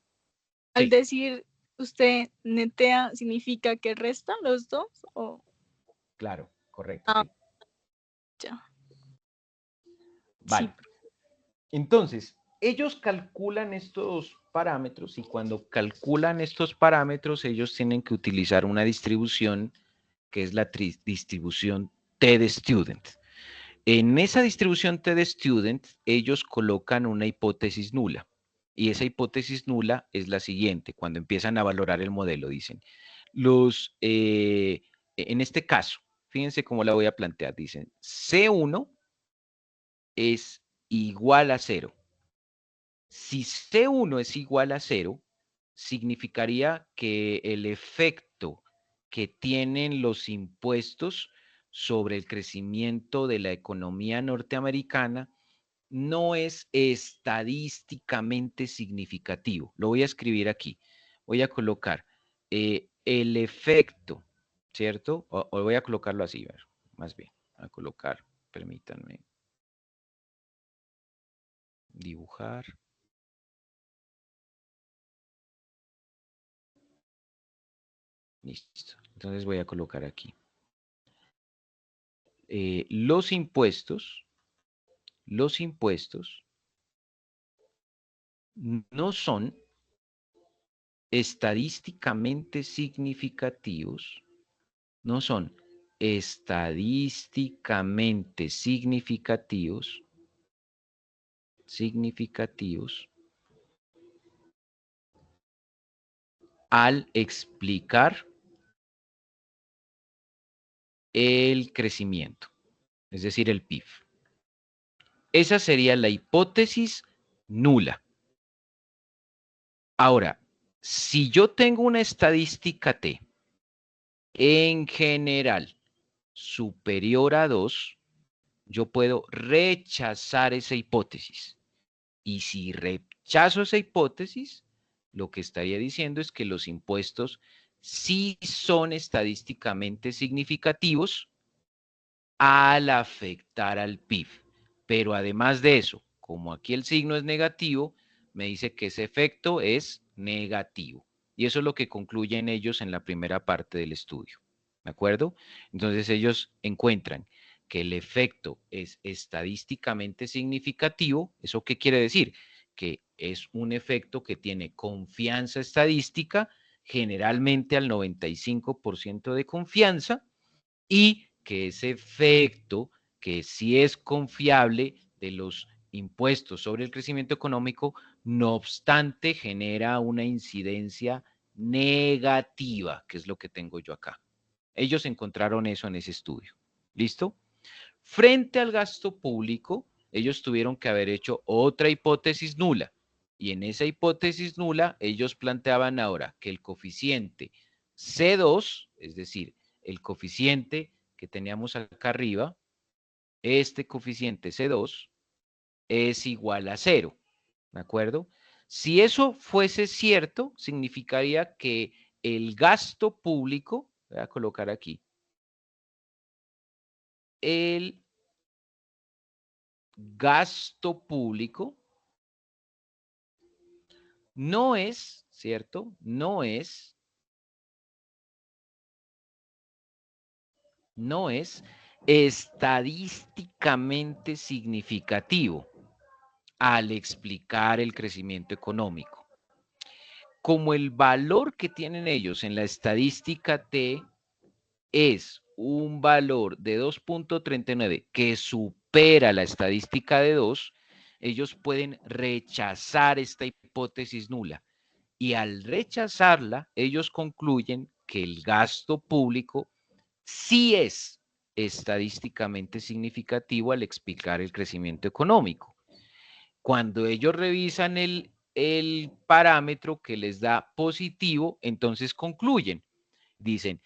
al Sí, decir usted netea, ¿significa que restan los dos? ¿O? claro, correcto. Sí. Ya. Vale. Sí. Entonces, ellos calculan estos parámetros y cuando calculan estos parámetros, ellos tienen que utilizar una distribución que es la distribución T-de-Student. En esa distribución T-de-Student, ellos colocan una hipótesis nula. Y esa hipótesis nula es la siguiente, cuando empiezan a valorar el modelo, dicen, en este caso, fíjense cómo la voy a plantear, dicen, C1 es igual a 0. Si C1 es igual a 0, significaría que el efecto que tienen los impuestos sobre el crecimiento de la economía norteamericana no es estadísticamente significativo. Lo voy a escribir aquí. Voy a colocar el efecto, ¿cierto? O voy a colocarlo así, a ver, más bien, a colocar, permítanme dibujar. Listo. Entonces voy a colocar aquí. Los impuestos no son estadísticamente significativos, no son estadísticamente significativos al explicar el crecimiento, es decir, el PIB. Esa sería la hipótesis nula. Ahora, si yo tengo una estadística T en general superior a 2, yo puedo rechazar esa hipótesis. Y si rechazo esa hipótesis, lo que estaría diciendo es que los impuestos sí son estadísticamente significativos al afectar al PIB. Pero además de eso, como aquí el signo es negativo, me dice que ese efecto es negativo. Y eso es lo que concluyen ellos en la primera parte del estudio. ¿De acuerdo? Entonces ellos encuentran que el efecto es estadísticamente significativo. ¿Eso qué quiere decir? Que es un efecto que tiene confianza estadística, generalmente al 95% de confianza, y que ese efecto, que sí es confiable, de los impuestos sobre el crecimiento económico, no obstante, genera una incidencia negativa, que es lo que tengo yo acá. Ellos encontraron eso en ese estudio. ¿Listo? Frente al gasto público, ellos tuvieron que haber hecho otra hipótesis nula. Y en esa hipótesis nula, ellos planteaban ahora que el coeficiente C2, es decir, el coeficiente que teníamos acá arriba, este coeficiente C2 es igual a 0. ¿De acuerdo? Si eso fuese cierto, significaría que el gasto público, voy a colocar aquí, el gasto público no es, ¿cierto? No es estadísticamente significativo al explicar el crecimiento económico. Como el valor que tienen ellos en la estadística T es un valor de 2.39 que supera la estadística de 2, ellos pueden rechazar esta hipótesis nula. Y al rechazarla, ellos concluyen que el gasto público sí es estadísticamente significativo al explicar el crecimiento económico. Cuando ellos revisan el parámetro que les da positivo, entonces concluyen. Dicen,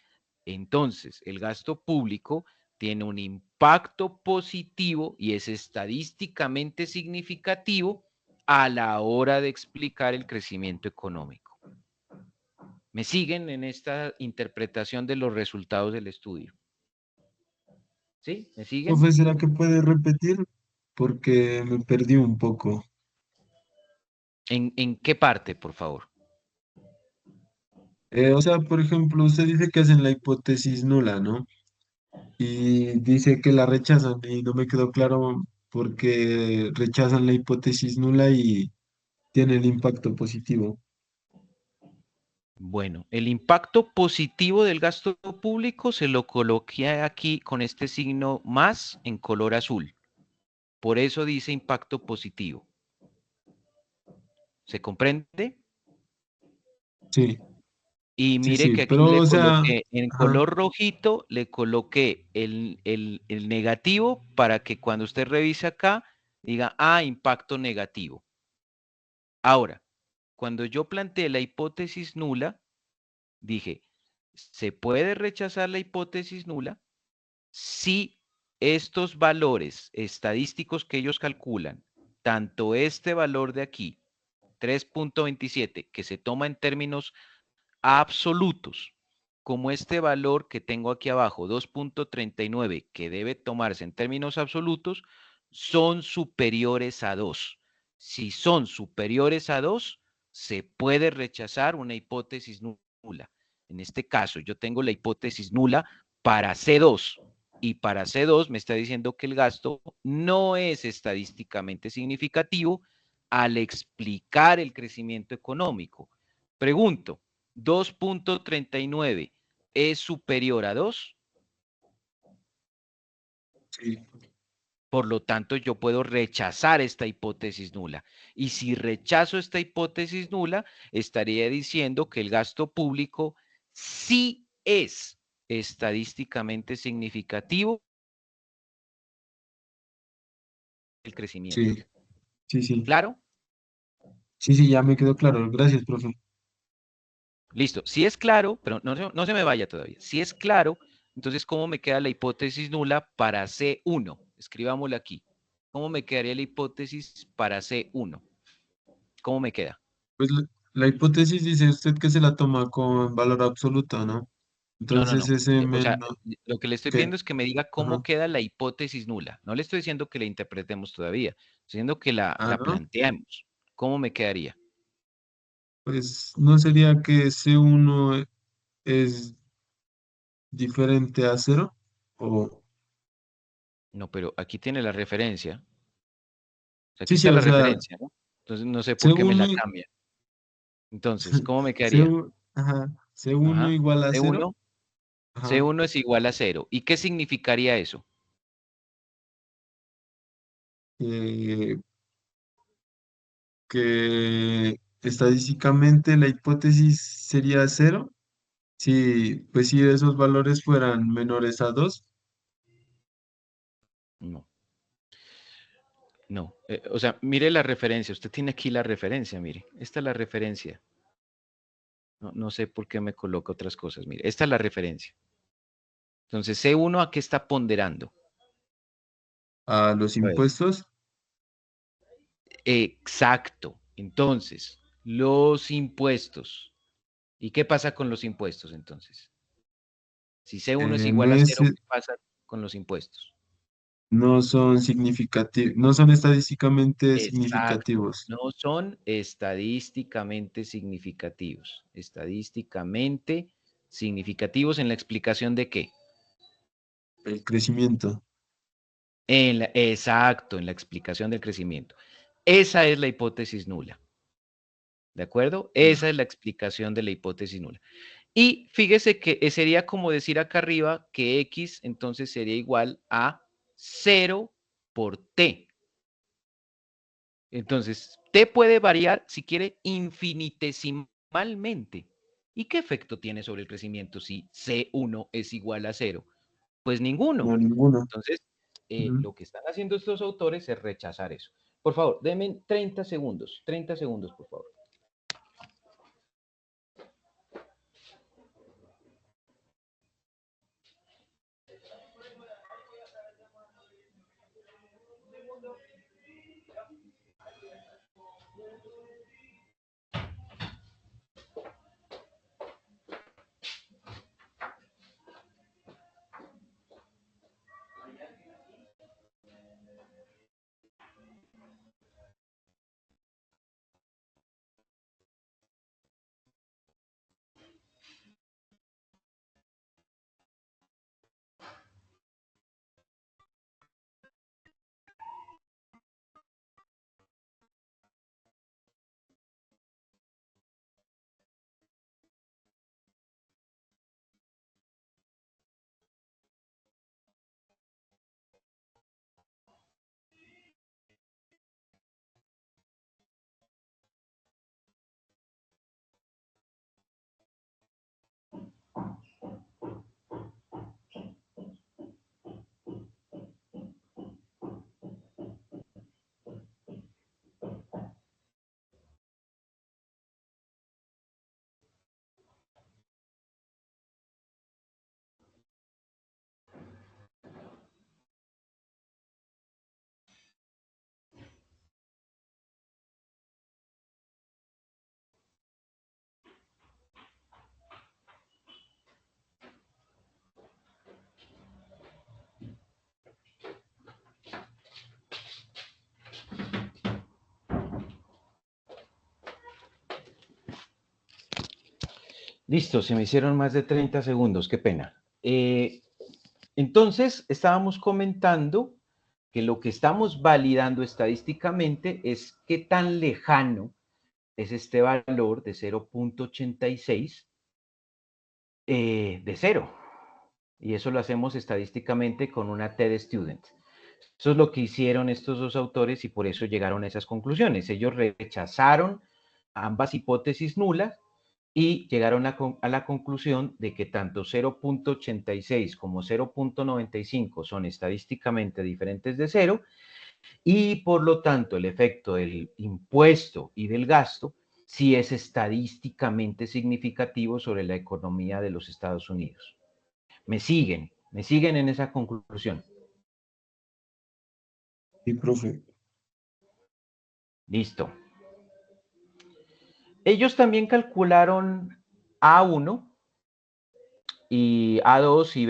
entonces el gasto público tiene un impacto positivo y es estadísticamente significativo a la hora de explicar el crecimiento económico. ¿Me siguen en esta interpretación de los resultados del estudio? ¿Sí? ¿Me siguen? Profe, ¿será que puede repetir? Porque me perdí un poco. ¿En qué parte, por favor? O sea, por ejemplo, usted dice que hacen la hipótesis nula, ¿no? Y dice que la rechazan y no me quedó claro por qué rechazan la hipótesis nula y tiene el impacto positivo. Bueno, el impacto positivo del gasto público se lo coloqué aquí con este signo más en color azul. Por eso dice impacto positivo. ¿Se comprende? Sí, Y sí, mire sí, que aquí pero le o sea, coloqué en ajá, color rojito, le coloqué el negativo para que cuando usted revise acá, diga, ah, impacto negativo. Ahora, cuando yo planteé la hipótesis nula, dije, ¿se puede rechazar la hipótesis nula si estos valores estadísticos que ellos calculan, tanto este valor de aquí, 3.27, que se toma en términos absolutos, como este valor que tengo aquí abajo, 2.39, que debe tomarse en términos absolutos, son superiores a 2? Si son superiores a 2, se puede rechazar una hipótesis nula. En este caso, yo tengo la hipótesis nula para C2, y para C2 me está diciendo que el gasto no es estadísticamente significativo al explicar el crecimiento económico. Pregunto, 2.39 es superior a 2. sí. Por lo tanto, yo puedo rechazar esta hipótesis nula. Y si rechazo esta hipótesis nula, estaría diciendo que el gasto público sí es estadísticamente significativo el crecimiento. Sí, sí, sí. ¿Claro? Sí, sí, ya me quedó claro. Gracias, profe. Listo. Si es claro, pero no se me vaya todavía. Si es claro, entonces, ¿cómo me queda la hipótesis nula para C1? Escribámosla aquí. ¿Cómo me quedaría la hipótesis para C1? ¿Cómo me queda? Pues la hipótesis dice usted que se la toma con valor absoluto, ¿no? No, no, Entonces no. ese O sea, menos, lo que le estoy ¿qué? pidiendo es que me diga cómo Ajá. queda la hipótesis nula. No le estoy diciendo que la interpretemos todavía. Estoy diciendo que Ah, la ¿no? planteemos. ¿Cómo me quedaría? Pues no sería que C1 es diferente a cero, o No, pero aquí tiene la referencia. Aquí sí, sí, está o la sea, referencia, ¿no? Entonces no sé por qué me C1, la cambia. Entonces, ¿cómo me quedaría? C1, ajá, C1 Ajá. igual a cero, C1, ajá, C1 es igual a 0. ¿Y qué significaría eso? eh, que estadísticamente la hipótesis sería cero, si, pues si esos valores fueran menores a 2. No, no. O sea, mire la referencia. Usted tiene aquí la referencia, mire. Esta es la referencia. No sé por qué me coloca otras cosas. Mire, esta es la referencia. Entonces, C1, ¿a qué está ponderando? A los A ver. impuestos. Exacto. Entonces, los impuestos. ¿Y qué pasa con los impuestos entonces? Si C1 es igual No a es, 0, ¿qué pasa con los impuestos? no son significativos, no son estadísticamente Exacto. significativos. No son estadísticamente significativos. Estadísticamente significativos en la explicación de qué. El crecimiento. Exacto, en la explicación del crecimiento. Esa es la hipótesis nula. ¿De acuerdo? Ya. Esa es la explicación de la hipótesis nula. Y fíjese que sería como decir acá arriba que X entonces sería igual a 0 por T. Entonces, T puede variar, si quiere, infinitesimalmente. ¿Y qué efecto tiene sobre el crecimiento si C1 es igual a 0? Pues ninguno. No, ninguno. Entonces, Ujú. lo que están haciendo estos autores es rechazar eso. Por favor, denme 30 segundos, por favor. Listo, se me hicieron más de 30 segundos, qué pena. Entonces, estábamos comentando que lo que estamos validando estadísticamente es qué tan lejano es este valor de 0.86 de 0. Y eso lo hacemos estadísticamente con una T de student. Eso es lo que hicieron estos dos autores y por eso llegaron a esas conclusiones. Ellos rechazaron ambas hipótesis nulas y llegaron a la conclusión de que tanto 0.86 como 0.95 son estadísticamente diferentes de cero y por lo tanto el efecto del impuesto y del gasto sí es estadísticamente significativo sobre la economía de los Estados Unidos. Me siguen en esa conclusión. Sí, profe. Listo. Ellos también calcularon A1 y A2 y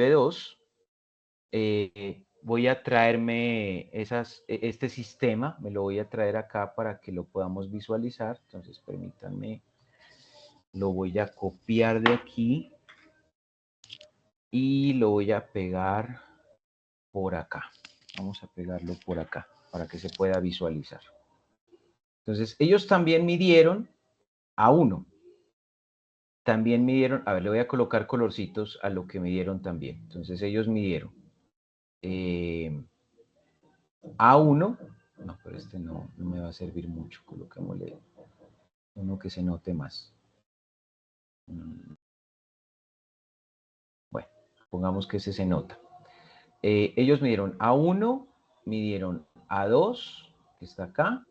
B2. Voy a traerme este sistema, me lo voy a traer acá para que lo podamos visualizar. Entonces, permítanme, lo voy a copiar de aquí y lo voy a pegar por acá. Vamos a pegarlo por acá para que se pueda visualizar. Entonces, ellos también midieron A1. También midieron, a ver, le voy a colocar colorcitos a lo que midieron también. Entonces, ellos midieron A1, no, pero este no me va a servir mucho, coloquémosle uno que se note más. Bueno, pongamos que ese se nota. Ellos midieron A1, midieron A2, que está acá,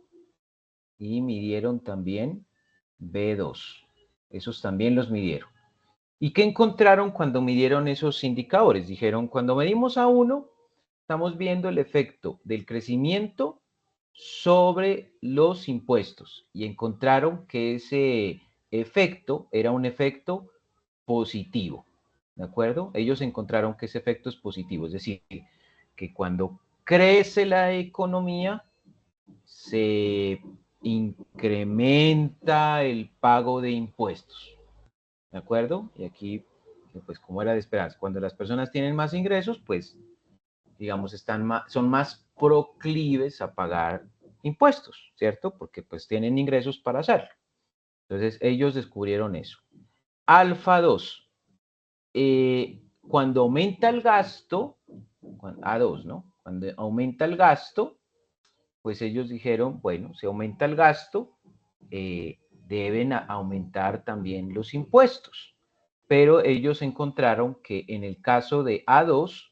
y midieron también B2. Esos también los midieron. ¿Y qué encontraron cuando midieron esos indicadores? Dijeron, cuando medimos A1, estamos viendo el efecto del crecimiento sobre los impuestos y encontraron que ese efecto era un efecto positivo, ¿de acuerdo? Ellos encontraron que ese efecto es positivo, es decir, que cuando crece la economía se incrementa el pago de impuestos, ¿de acuerdo? Y aquí, pues como era de esperarse, cuando las personas tienen más ingresos, pues digamos, son más proclives a pagar impuestos, ¿cierto? Porque pues tienen ingresos para hacerlo. Entonces, ellos descubrieron eso. Alfa 2, cuando aumenta el gasto, A2, ¿no? Cuando aumenta el gasto, pues ellos dijeron, bueno, si aumenta el gasto, deben aumentar también los impuestos. Pero ellos encontraron que en el caso de A2,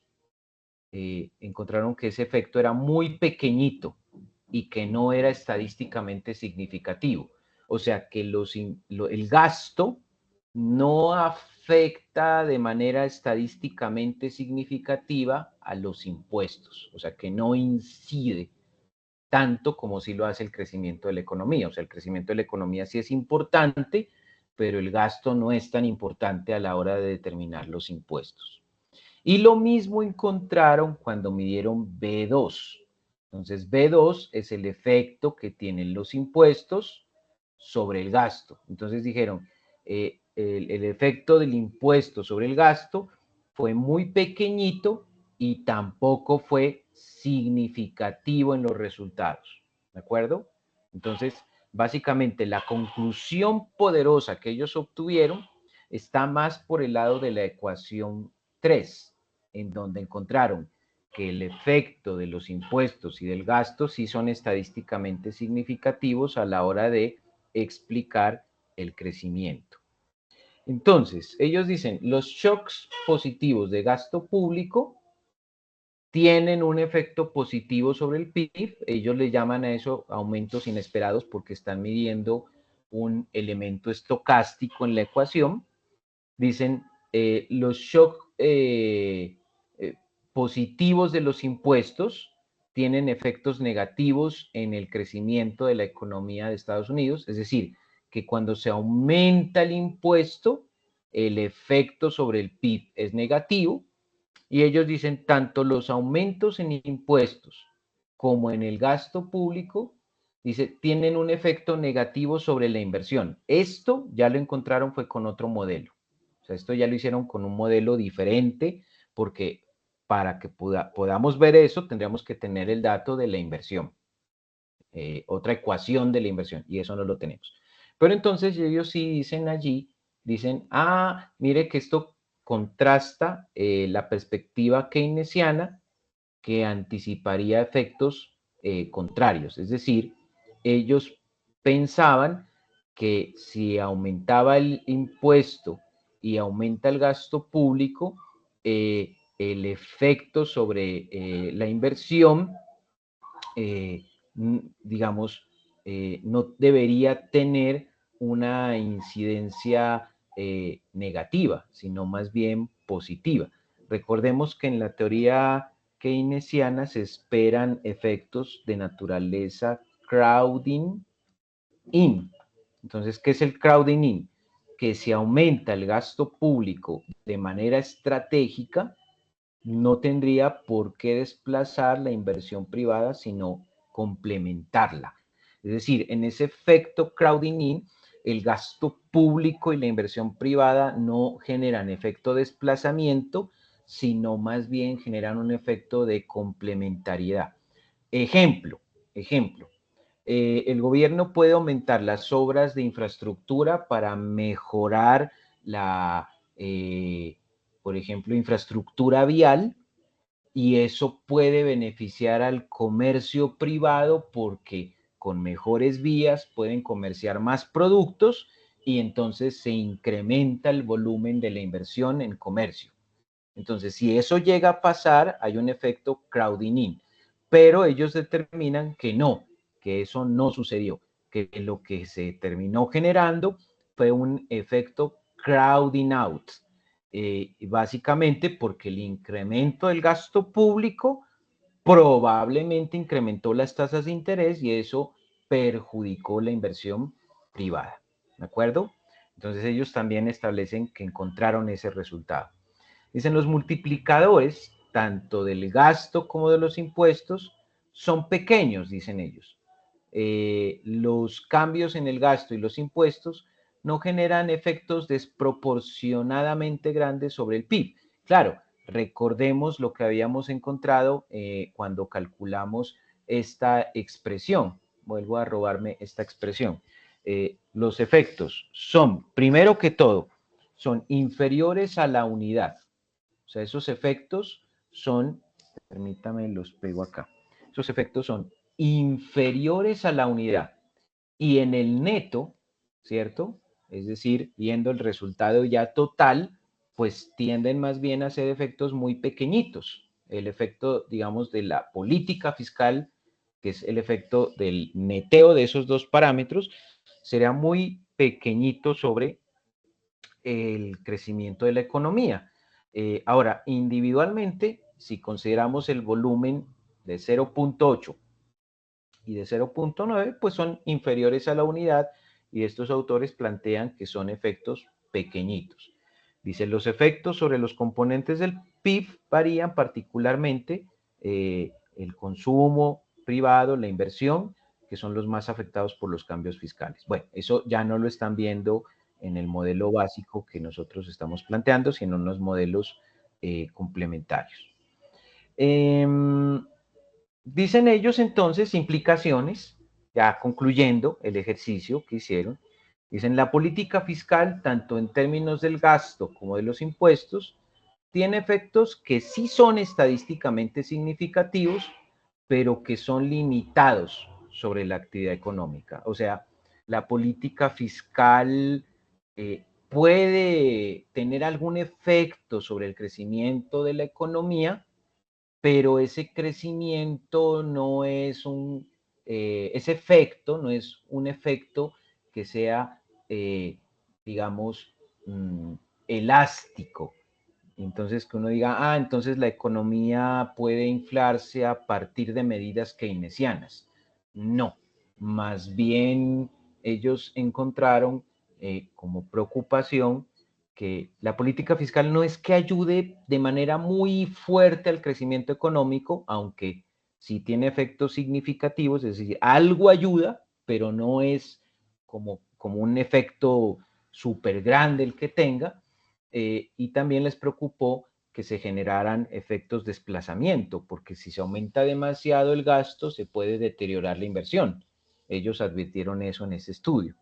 encontraron que ese efecto era muy pequeñito y que no era estadísticamente significativo. O sea que el gasto no afecta de manera estadísticamente significativa a los impuestos. O sea que no incide tanto como si lo hace el crecimiento de la economía. O sea, el crecimiento de la economía sí es importante, pero el gasto no es tan importante a la hora de determinar los impuestos. Y lo mismo encontraron cuando midieron B2. Entonces, B2 es el efecto que tienen los impuestos sobre el gasto. Entonces dijeron, el efecto del impuesto sobre el gasto fue muy pequeñito y tampoco fue significativo en los resultados. ¿De acuerdo? Entonces, básicamente la conclusión poderosa que ellos obtuvieron está más por el lado de la ecuación 3, en donde encontraron que el efecto de los impuestos y del gasto sí son estadísticamente significativos a la hora de explicar el crecimiento. Entonces, ellos dicen, los shocks positivos de gasto público tienen un efecto positivo sobre el PIB. Ellos le llaman a eso aumentos inesperados porque están midiendo un elemento estocástico en la ecuación. Dicen, los shocks positivos de los impuestos tienen efectos negativos en el crecimiento de la economía de Estados Unidos, es decir, que cuando se aumenta el impuesto, el efecto sobre el PIB es negativo, y ellos dicen tanto los aumentos en impuestos como en el gasto público, dice, tienen un efecto negativo sobre la inversión. Esto ya lo encontraron fue con otro modelo. O sea, esto ya lo hicieron con un modelo diferente, porque para que podamos ver eso, tendríamos que tener el dato de la inversión, otra ecuación de la inversión, y eso no lo tenemos. Pero entonces ellos sí dicen allí, dicen, mire que esto contrasta la perspectiva keynesiana que anticiparía efectos contrarios. Es decir, ellos pensaban que si aumentaba el impuesto y aumenta el gasto público, el efecto sobre la inversión, digamos, no debería tener una incidencia negativa, sino más bien positiva. Recordemos que en la teoría keynesiana se esperan efectos de naturaleza crowding in. Entonces, ¿qué es el crowding in? Que si aumenta el gasto público de manera estratégica, no tendría por qué desplazar la inversión privada, sino complementarla. Es decir, en ese efecto crowding in, el gasto público y la inversión privada no generan efecto de desplazamiento, sino más bien generan un efecto de complementariedad. Ejemplo, el gobierno puede aumentar las obras de infraestructura para mejorar la, por ejemplo, infraestructura vial, y eso puede beneficiar al comercio privado porque con mejores vías pueden comerciar más productos y entonces se incrementa el volumen de la inversión en comercio. Entonces, si eso llega a pasar, hay un efecto crowding in, pero ellos determinan que eso no sucedió, que lo que se terminó generando fue un efecto crowding out, básicamente porque el incremento del gasto público probablemente incrementó las tasas de interés y eso perjudicó la inversión privada, ¿de acuerdo? Entonces ellos también establecen que encontraron ese resultado. Dicen, los multiplicadores, tanto del gasto como de los impuestos, son pequeños, dicen ellos. Los cambios en el gasto y los impuestos no generan efectos desproporcionadamente grandes sobre el PIB. Claro, recordemos lo que habíamos encontrado cuando calculamos esta expresión. Vuelvo a robarme esta expresión. Los efectos son, primero que todo, son inferiores a la unidad. O sea, esos efectos son, permítame, los pego acá. Esos efectos son inferiores a la unidad. Y en el neto, ¿cierto? Es decir, viendo el resultado ya total, pues tienden más bien a ser efectos muy pequeñitos. El efecto, digamos, de la política fiscal, que es el efecto del neteo de esos dos parámetros, será muy pequeñito sobre el crecimiento de la economía. Ahora, individualmente, si consideramos el volumen de 0.8 y de 0.9, pues son inferiores a la unidad y estos autores plantean que son efectos pequeñitos. Dicen, los efectos sobre los componentes del PIB varían particularmente el consumo privado, la inversión, que son los más afectados por los cambios fiscales. Bueno, eso ya no lo están viendo en el modelo básico que nosotros estamos planteando, sino en los modelos complementarios. Dicen ellos entonces implicaciones, ya concluyendo el ejercicio que hicieron, dicen la política fiscal, tanto en términos del gasto como de los impuestos, tiene efectos que sí son estadísticamente significativos, pero que son limitados sobre la actividad económica. O sea, la política fiscal puede tener algún efecto sobre el crecimiento de la economía, pero ese crecimiento no es ese efecto no es un efecto que sea, digamos, elástico. Entonces, que uno diga, entonces la economía puede inflarse a partir de medidas keynesianas. No, más bien ellos encontraron como preocupación que la política fiscal no es que ayude de manera muy fuerte al crecimiento económico, aunque sí tiene efectos significativos, es decir, algo ayuda, pero no es como un efecto súper grande el que tenga, y también les preocupó que se generaran efectos de desplazamiento, porque si se aumenta demasiado el gasto, se puede deteriorar la inversión. Ellos advirtieron eso en ese estudio.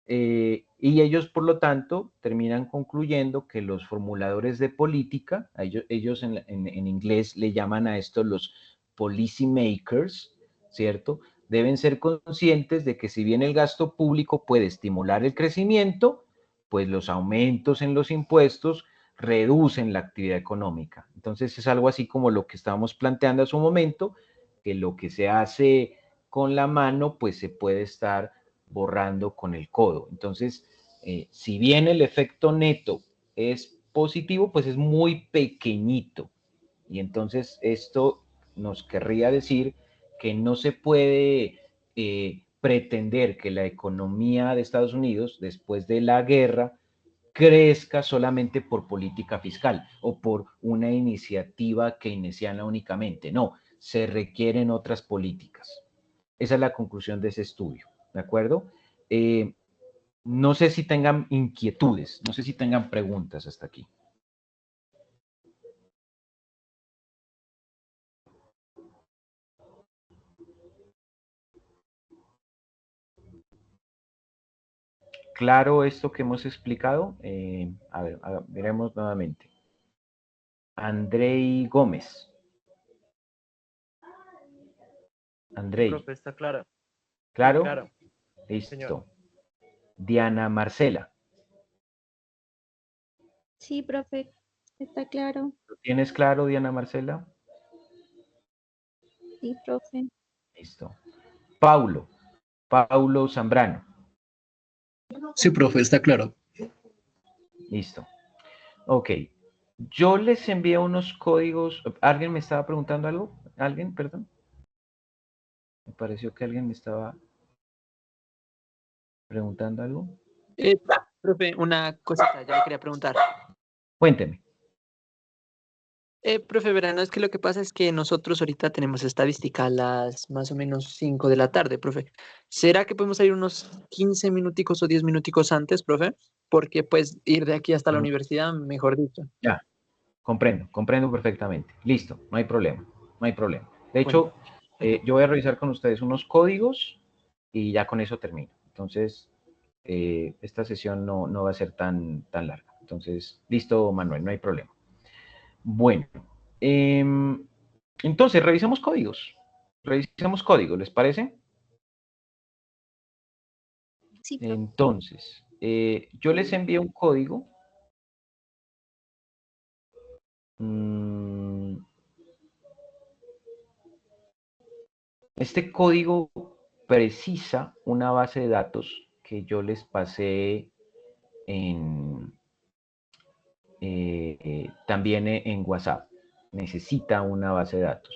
Y ellos, por lo tanto, terminan concluyendo que los formuladores de política, ellos en inglés le llaman a esto los policy makers, ¿cierto? Deben ser conscientes de que si bien el gasto público puede estimular el crecimiento, pues los aumentos en los impuestos reducen la actividad económica. Entonces es algo así como lo que estábamos planteando hace un momento, que lo que se hace con la mano, pues se puede estar borrando con el codo. Entonces, si bien el efecto neto es positivo, pues es muy pequeñito. Y entonces esto nos querría decir que no se puede pretender que la economía de Estados Unidos, después de la guerra, crezca solamente por política fiscal o por una iniciativa keynesiana únicamente. No, se requieren otras políticas. Esa es la conclusión de ese estudio, ¿de acuerdo? No sé si tengan inquietudes, no sé si tengan preguntas hasta aquí. ¿Claro esto que hemos explicado? A ver, veremos nuevamente. Andrei Gómez. Andrei. Profe, está claro. ¿Claro? Sí, claro. Listo. Señor. Diana Marcela. Sí, profe, está claro. ¿Lo tienes claro, Diana Marcela? Sí, profe. Listo. Paulo Zambrano. Sí, profe, está claro. Listo. Ok. Yo les envié unos códigos. ¿Alguien me estaba preguntando algo? ¿Alguien? Perdón. Me pareció que alguien me estaba preguntando algo. Profe, una cosita, ya le quería preguntar. Cuénteme. Profe Verano, es que lo que pasa es que nosotros ahorita tenemos estadística a las más o menos 5 de la tarde, profe. ¿Será que podemos salir unos 15 minuticos o 10 minuticos antes, profe? Porque pues ir de aquí hasta la universidad, mejor dicho. Ya, comprendo perfectamente. Listo, no hay problema, no hay problema. De hecho, yo voy a revisar con ustedes unos códigos y ya con eso termino. Entonces, esta sesión no va a ser tan larga. Entonces, listo, Manuel, no hay problema. Bueno, entonces, revisemos códigos. Revisemos códigos, ¿les parece? Sí, Entonces, yo les envié un código. Este código precisa una base de datos que yo les pasé también en WhatsApp. Necesita una base de datos.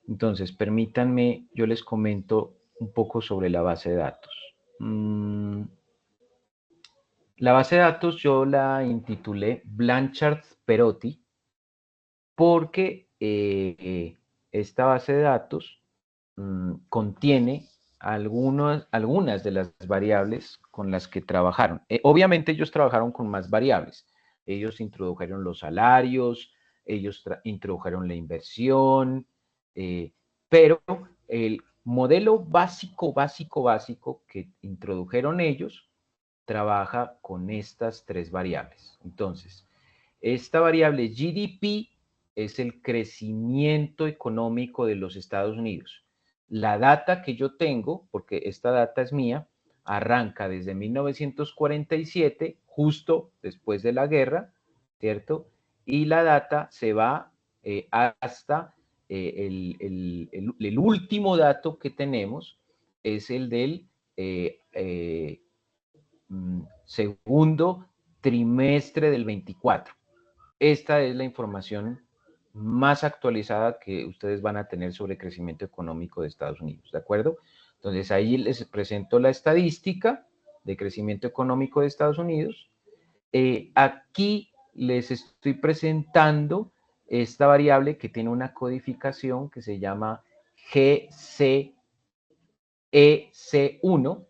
Entonces, permítanme, yo les comento un poco sobre la base de datos. La base de datos yo la intitulé Blanchard-Perotti porque esta base de datos contiene algunas de las variables con las que trabajaron. Obviamente ellos trabajaron con más variables. Ellos introdujeron los salarios, ellos introdujeron la inversión, pero el modelo básico que introdujeron ellos trabaja con estas tres variables. Entonces, esta variable GDP es el crecimiento económico de los Estados Unidos. La data que yo tengo, porque esta data es mía, arranca desde 1947, justo después de la guerra, ¿cierto? Y la data se va hasta el último dato que tenemos, es el del segundo trimestre del 24. Esta es la información más actualizada que ustedes van a tener sobre el crecimiento económico de Estados Unidos, ¿de acuerdo? Entonces ahí les presento la estadística de crecimiento económico de Estados Unidos. Aquí les estoy presentando esta variable que tiene una codificación que se llama GCEC1,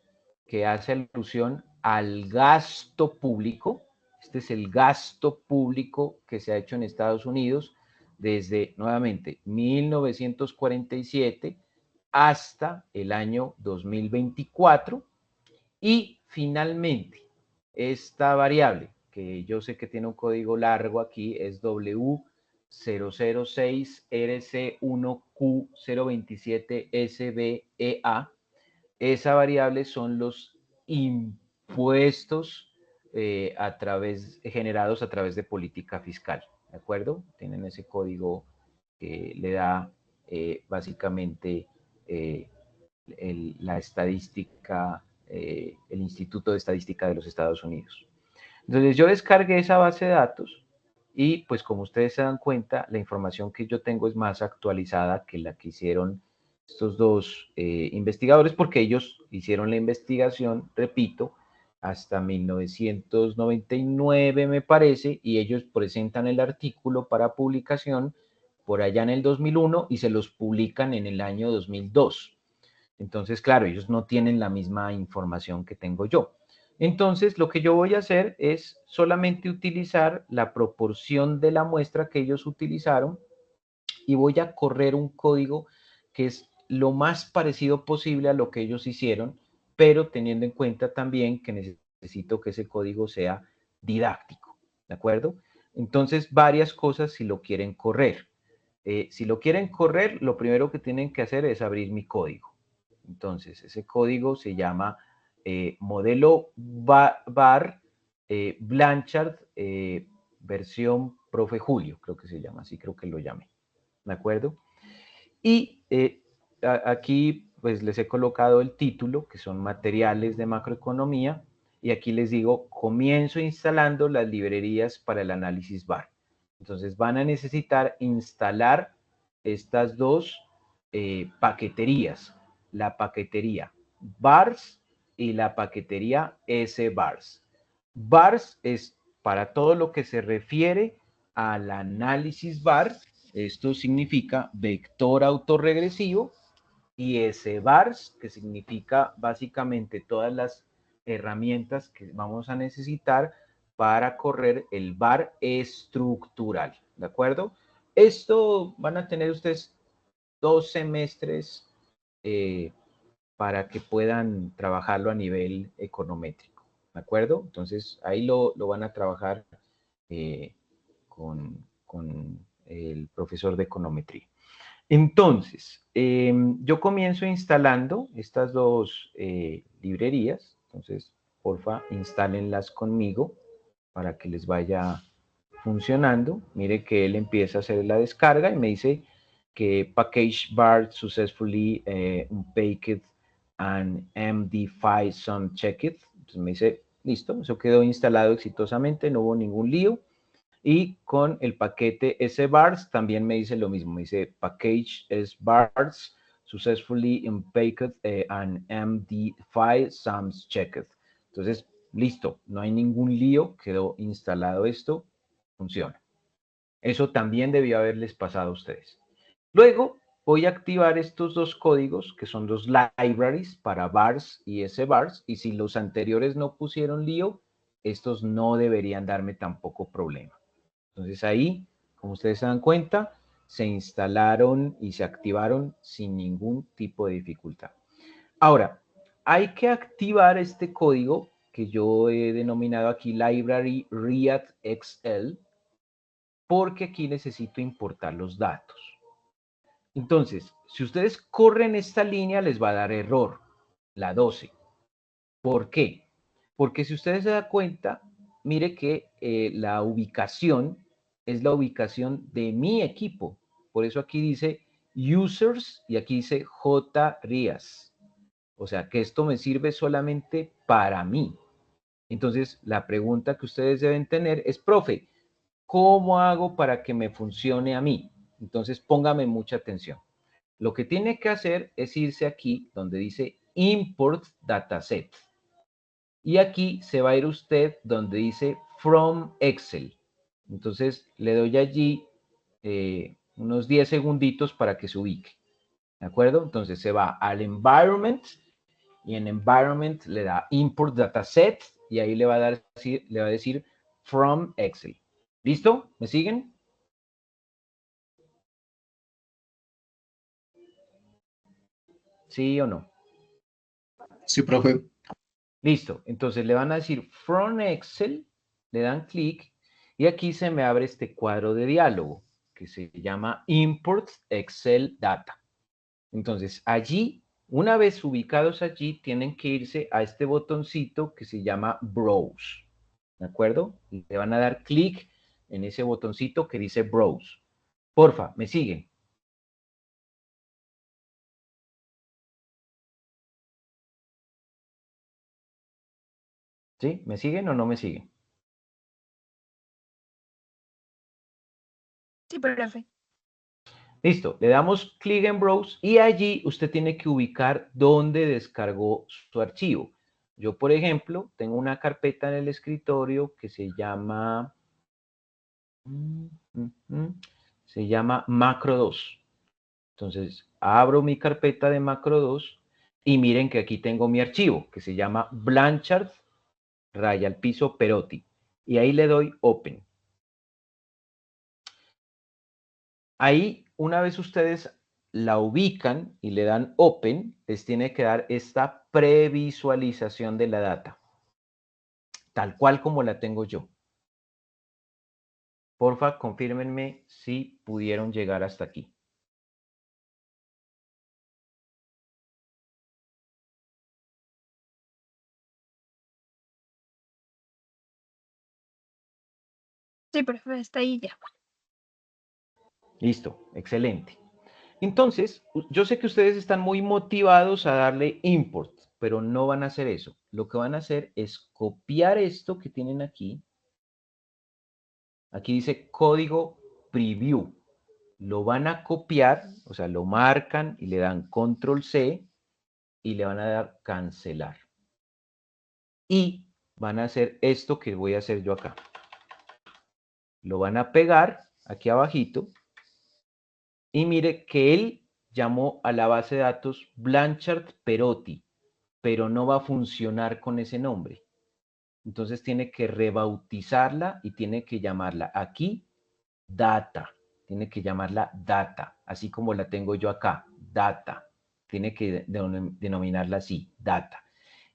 que hace alusión al gasto público. Este es el gasto público que se ha hecho en Estados Unidos desde, nuevamente, 1947 hasta el año 2024. Y finalmente, esta variable, que yo sé que tiene un código largo aquí, es W006RC1Q027SBEA. Esa variable son los impuestos generados a través de política fiscal, ¿de acuerdo? Tienen ese código que le da básicamente la estadística, el Instituto de Estadística de los Estados Unidos. Entonces yo descargué esa base de datos y pues como ustedes se dan cuenta, la información que yo tengo es más actualizada que la que hicieron estos dos investigadores, porque ellos hicieron la investigación, repito, hasta 1999 me parece, y ellos presentan el artículo para publicación por allá en el 2001 y se los publican en el año 2002. Entonces, claro, ellos no tienen la misma información que tengo yo. Entonces, lo que yo voy a hacer es solamente utilizar la proporción de la muestra que ellos utilizaron y voy a correr un código que es lo más parecido posible a lo que ellos hicieron, pero teniendo en cuenta también que necesito que ese código sea didáctico, ¿de acuerdo? Entonces, varias cosas si lo quieren correr. Si lo quieren correr, lo primero que tienen que hacer es abrir mi código. Entonces, ese código se llama modelo bar Blanchard versión Profe Julio, creo que se llama, así creo que lo llamé, ¿de acuerdo? Y aquí pues les he colocado el título, que son materiales de macroeconomía, y aquí les digo, comienzo instalando las librerías para el análisis bar. Entonces van a necesitar instalar estas dos paqueterías, la paquetería bars y la paquetería SBars. Bars es para todo lo que se refiere al análisis bar. Esto significa vector autorregresivo, y SBars, que significa básicamente todas las herramientas que vamos a necesitar para correr el bar estructural, ¿de acuerdo? Esto van a tener ustedes 2 semestres para que puedan trabajarlo a nivel econométrico, ¿de acuerdo? Entonces, ahí lo van a trabajar con el profesor de econometría. Entonces, yo comienzo instalando estas dos librerías. Entonces, porfa, instálenlas conmigo para que les vaya funcionando. Mire que él empieza a hacer la descarga y me dice que package bar successfully unpacked and MD5 some checked. Entonces me dice, listo, eso quedó instalado exitosamente, no hubo ningún lío. Y con el paquete SBars también me dice lo mismo, me dice package SBars successfully unpacked and MD5 sums checked. Entonces, listo, no hay ningún lío, quedó instalado esto, funciona. Eso también debió haberles pasado a ustedes. Luego voy a activar estos dos códigos, que son dos libraries para bars y SBars, y si los anteriores no pusieron lío, estos no deberían darme tampoco problema. Entonces ahí, como ustedes se dan cuenta, se instalaron y se activaron sin ningún tipo de dificultad. Ahora, hay que activar este código que yo he denominado aquí library readxl, porque aquí necesito importar los datos. Entonces, si ustedes corren esta línea, les va a dar error, la 12. ¿Por qué? Porque si ustedes se dan cuenta, mire que la ubicación es la ubicación de mi equipo. Por eso aquí dice users y aquí dice JRIAS. O sea, que esto me sirve solamente para mí. Entonces, la pregunta que ustedes deben tener es, profe, ¿cómo hago para que me funcione a mí? Entonces, póngame mucha atención. Lo que tiene que hacer es irse aquí donde dice Import Dataset. Y aquí se va a ir usted donde dice From Excel. Entonces, le doy allí unos 10 segunditos para que se ubique. ¿De acuerdo? Entonces, se va al Environment y en Environment le da Import Dataset y ahí le va a decir From Excel. ¿Listo? ¿Me siguen? ¿Sí o no? Sí, profe. Listo. Entonces le van a decir From Excel, le dan clic y aquí se me abre este cuadro de diálogo que se llama Import Excel Data. Entonces allí, una vez ubicados allí, tienen que irse a este botoncito que se llama Browse. ¿De acuerdo? Le van a dar clic en ese botoncito que dice Browse. Porfa, ¿me siguen? ¿Sí? ¿Me siguen o no me siguen? Sí, profe. Listo, le damos clic en Browse y allí usted tiene que ubicar dónde descargó su archivo. Yo, por ejemplo, tengo una carpeta en el escritorio que se llama Macro 2. Entonces, abro mi carpeta de Macro 2 y miren que aquí tengo mi archivo que se llama Blanchard raya al piso Perotti. Y ahí le doy Open. Ahí, una vez ustedes la ubican y le dan Open, les tiene que dar esta previsualización de la data, tal cual como la tengo yo. Porfa, confírmenme si pudieron llegar hasta aquí. Sí, profe, está ahí ya. Listo, excelente. Entonces, yo sé que ustedes están muy motivados a darle import, pero no van a hacer eso. Lo que van a hacer es copiar esto que tienen aquí. Aquí dice código preview. Lo van a copiar, o sea, lo marcan y le dan control C y le van a dar cancelar. Y van a hacer esto que voy a hacer yo acá. Lo van a pegar aquí abajito y mire que él llamó a la base de datos Blanchard Perotti, pero no va a funcionar con ese nombre. Entonces tiene que rebautizarla y tiene que llamarla aquí data. Tiene que llamarla data, así como la tengo yo acá, data. Tiene que denominarla así, data.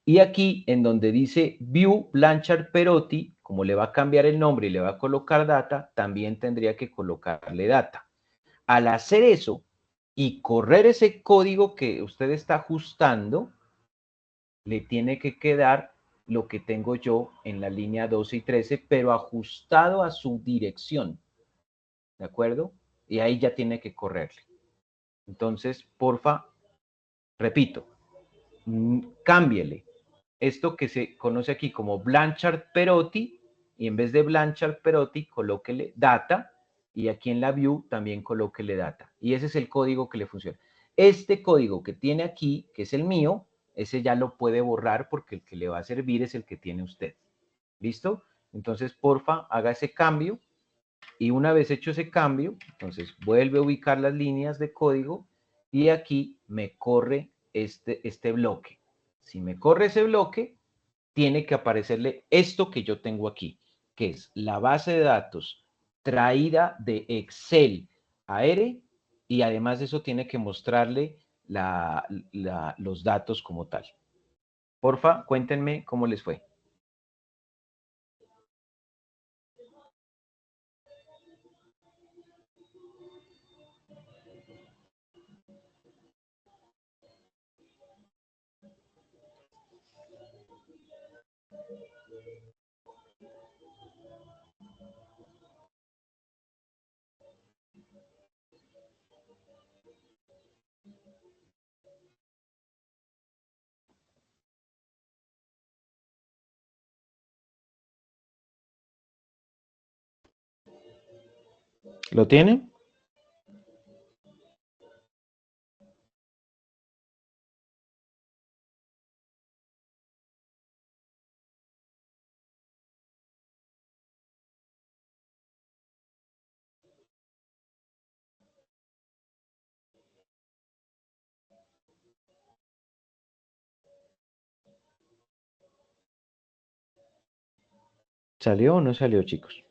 Y aquí, en donde dice View Blanchard Perotti, como le va a cambiar el nombre y le va a colocar data, también tendría que colocarle data. Al hacer eso y correr ese código que usted está ajustando, le tiene que quedar lo que tengo yo en la línea 12 y 13, pero ajustado a su dirección. ¿De acuerdo? Y ahí ya tiene que correrle. Entonces, porfa, repito, cámbiele esto que se conoce aquí como Blanchard Perotti y en vez de Blanchard Perotti, colóquele data y aquí en la view también colóquele data. Y ese es el código que le funciona. Este código que tiene aquí, que es el mío, ese ya lo puede borrar porque el que le va a servir es el que tiene usted. ¿Listo? Entonces, porfa, haga ese cambio y una vez hecho ese cambio, entonces vuelve a ubicar las líneas de código y aquí me corre este bloque. Si me corre ese bloque, tiene que aparecerle esto que yo tengo aquí, que es la base de datos traída de Excel a R y además de eso tiene que mostrarle los datos como tal. Porfa, cuéntenme cómo les fue. ¿Lo tienen? ¿Salió o no salió, chicos?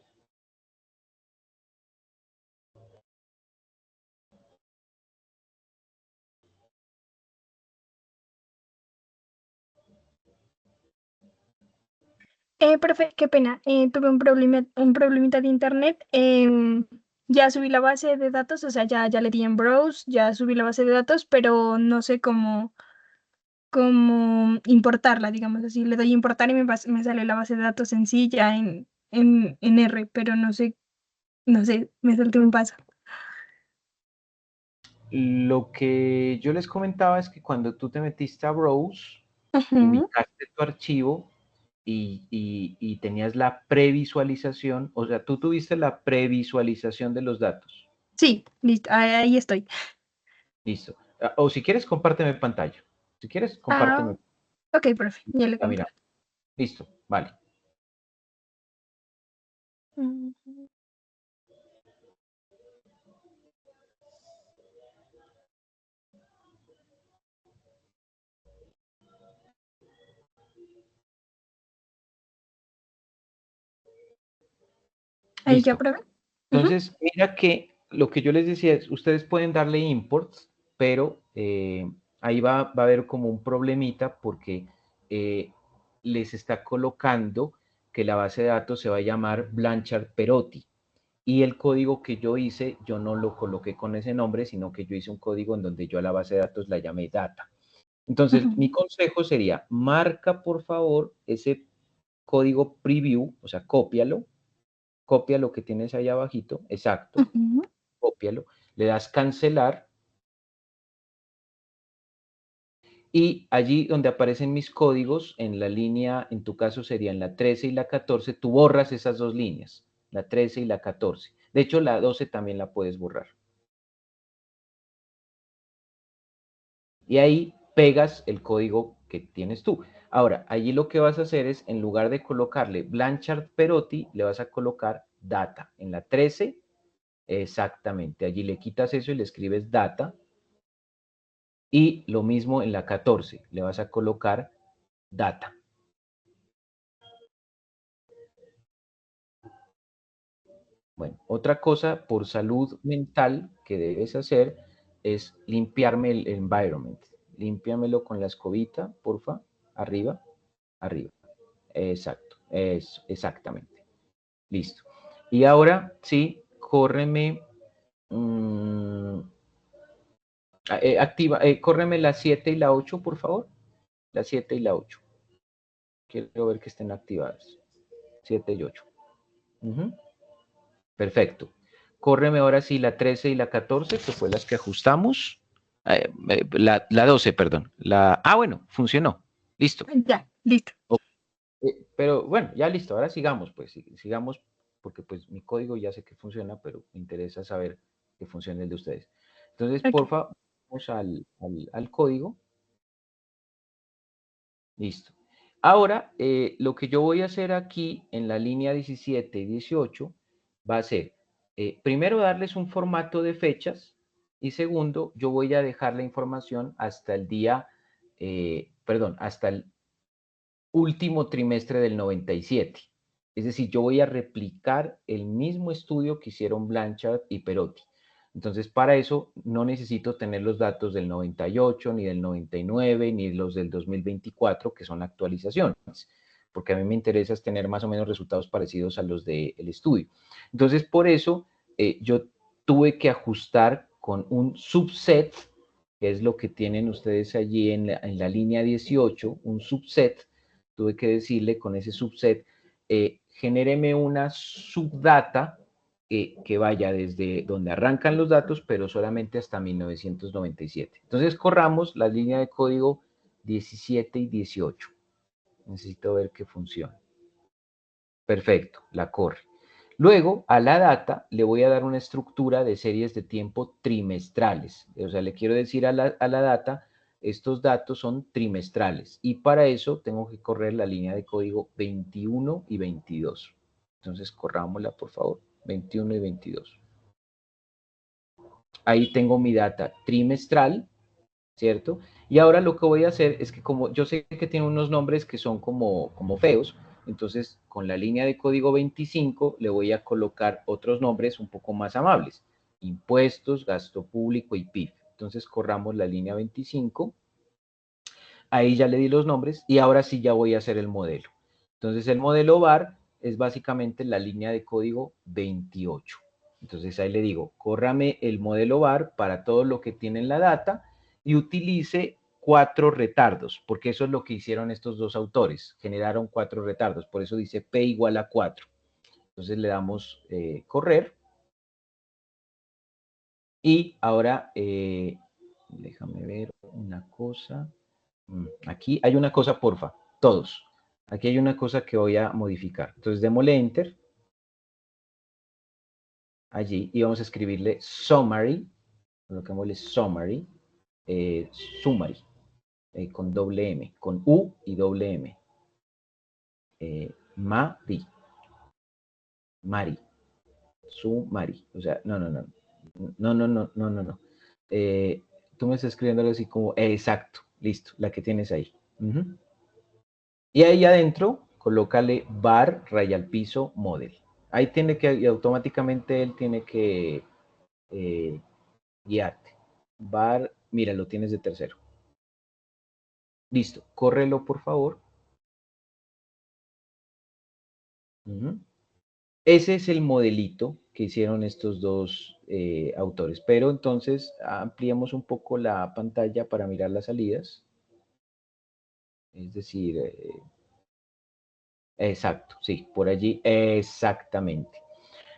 Profe, qué pena. Tuve un problemita de internet. Ya subí la base de datos, o sea, ya le di en browse, ya subí la base de datos, pero no sé cómo importarla, digamos así. Le doy importar y me sale la base de datos en sí ya en R, pero no sé, me salté un paso. Lo que yo les comentaba es que cuando tú te metiste a Browse, Ujú. ubicaste tu archivo y tenías la previsualización, o sea, tú tuviste la previsualización de los datos. Sí, listo, ahí estoy. Listo. O si quieres, compárteme pantalla. Si quieres, Ah, compárteme. ok, profe, ya le Ah, mira. comparto. Listo, vale. Ujú. Ahí ya, Listo. profe. Ujú. Entonces, mira que lo que yo les decía es, ustedes pueden darle imports, pero ahí va a haber como un problemita porque les está colocando que la base de datos se va a llamar Blanchard Perotti. Y el código que yo hice, yo no lo coloqué con ese nombre, sino que yo hice un código en donde yo a la base de datos la llamé data. Entonces, Ujú. mi consejo sería, marca por favor ese código preview, o sea, copia lo que tienes ahí abajito, exacto, Ujú. cópialo, le das cancelar y allí donde aparecen mis códigos, en la línea, en tu caso serían la 13 y la 14, tú borras esas dos líneas, la 13 y la 14. De hecho, la 12 también la puedes borrar. Y ahí pegas el código que tienes tú. Ahora, allí lo que vas a hacer es, en lugar de colocarle Blanchard Perotti, le vas a colocar data. En la 13, exactamente, allí le quitas eso y le escribes data. Y lo mismo en la 14, le vas a colocar data. Bueno, otra cosa por salud mental que debes hacer es limpiarme el environment. Límpiamelo con la escobita, porfa. Arriba, arriba. Exacto, eso, exactamente. Listo. Y ahora sí, córreme, córreme la 7 y la 8, por favor. La 7 y la 8. Quiero ver que estén activadas. 7 y 8. Perfecto. Córreme ahora sí la 13 y la 14, que fue las que ajustamos. La 12, perdón. Bueno, funcionó. Listo. Ya, listo. Pero bueno, ya listo. Ahora sigamos, pues. Sigamos, porque pues mi código ya sé que funciona, pero me interesa saber que funcione el de ustedes. Entonces, Ok. porfa, vamos al código. Listo. Ahora, lo que yo voy a hacer aquí en la línea 17 y 18 va a ser, primero, darles un formato de fechas y segundo, yo voy a dejar la información hasta el día, hasta el último trimestre del 97. Es decir, yo voy a replicar el mismo estudio que hicieron Blanchard y Perotti. Entonces, para eso no necesito tener los datos del 98, ni del 99, ni los del 2024, que son actualizaciones, porque a mí me interesa es tener más o menos resultados parecidos a los del estudio. Entonces, por eso yo tuve que ajustar con un subset, que es lo que tienen ustedes allí en la línea 18, un subset. Tuve que decirle con ese subset, genéreme una subdata que vaya desde donde arrancan los datos, pero solamente hasta 1997. Entonces, corramos la línea de código 17 y 18. Necesito ver que funcione. Perfecto, la corre. Luego, a la data le voy a dar una estructura de series de tiempo trimestrales. O sea, le quiero decir a la data, estos datos son trimestrales. Y para eso tengo que correr la línea de código 21 y 22. Entonces, corrámosla, por favor. 21 y 22. Ahí tengo mi data trimestral, ¿cierto? Y ahora lo que voy a hacer es que como yo sé que tiene unos nombres que son como feos, entonces con la línea de código 25 le voy a colocar otros nombres un poco más amables. Impuestos, gasto público y PIB. Entonces corramos la línea 25. Ahí ya le di los nombres y ahora sí ya voy a hacer el modelo. Entonces el modelo VAR es básicamente la línea de código 28. Entonces ahí le digo, córrame el modelo VAR para todo lo que tiene en la data y utilice 4 retardos, porque eso es lo que hicieron estos dos autores, generaron 4 retardos, por eso dice P igual a 4. Entonces le damos correr. Y ahora, déjame ver una cosa. Aquí hay una cosa, porfa, todos. Aquí hay una cosa que voy a modificar. Entonces, démosle Enter. Allí, y vamos a escribirle Summary. Colocámosle Summary. Summary. Con doble M. Con U y doble M. Mari. Mari. Summary. O sea, no. No. Tú me estás escribiendo algo así como, exacto, listo, la que tienes ahí. Y ahí adentro, colócale var, raya al piso, model. Ahí tiene que, y automáticamente él tiene que guiarte. Var, mira, lo tienes de tercero. Listo, córrelo por favor. Ese es el modelito que hicieron estos dos autores. Pero entonces ampliamos un poco la pantalla para mirar las salidas. Es decir, exacto, sí, por allí, exactamente.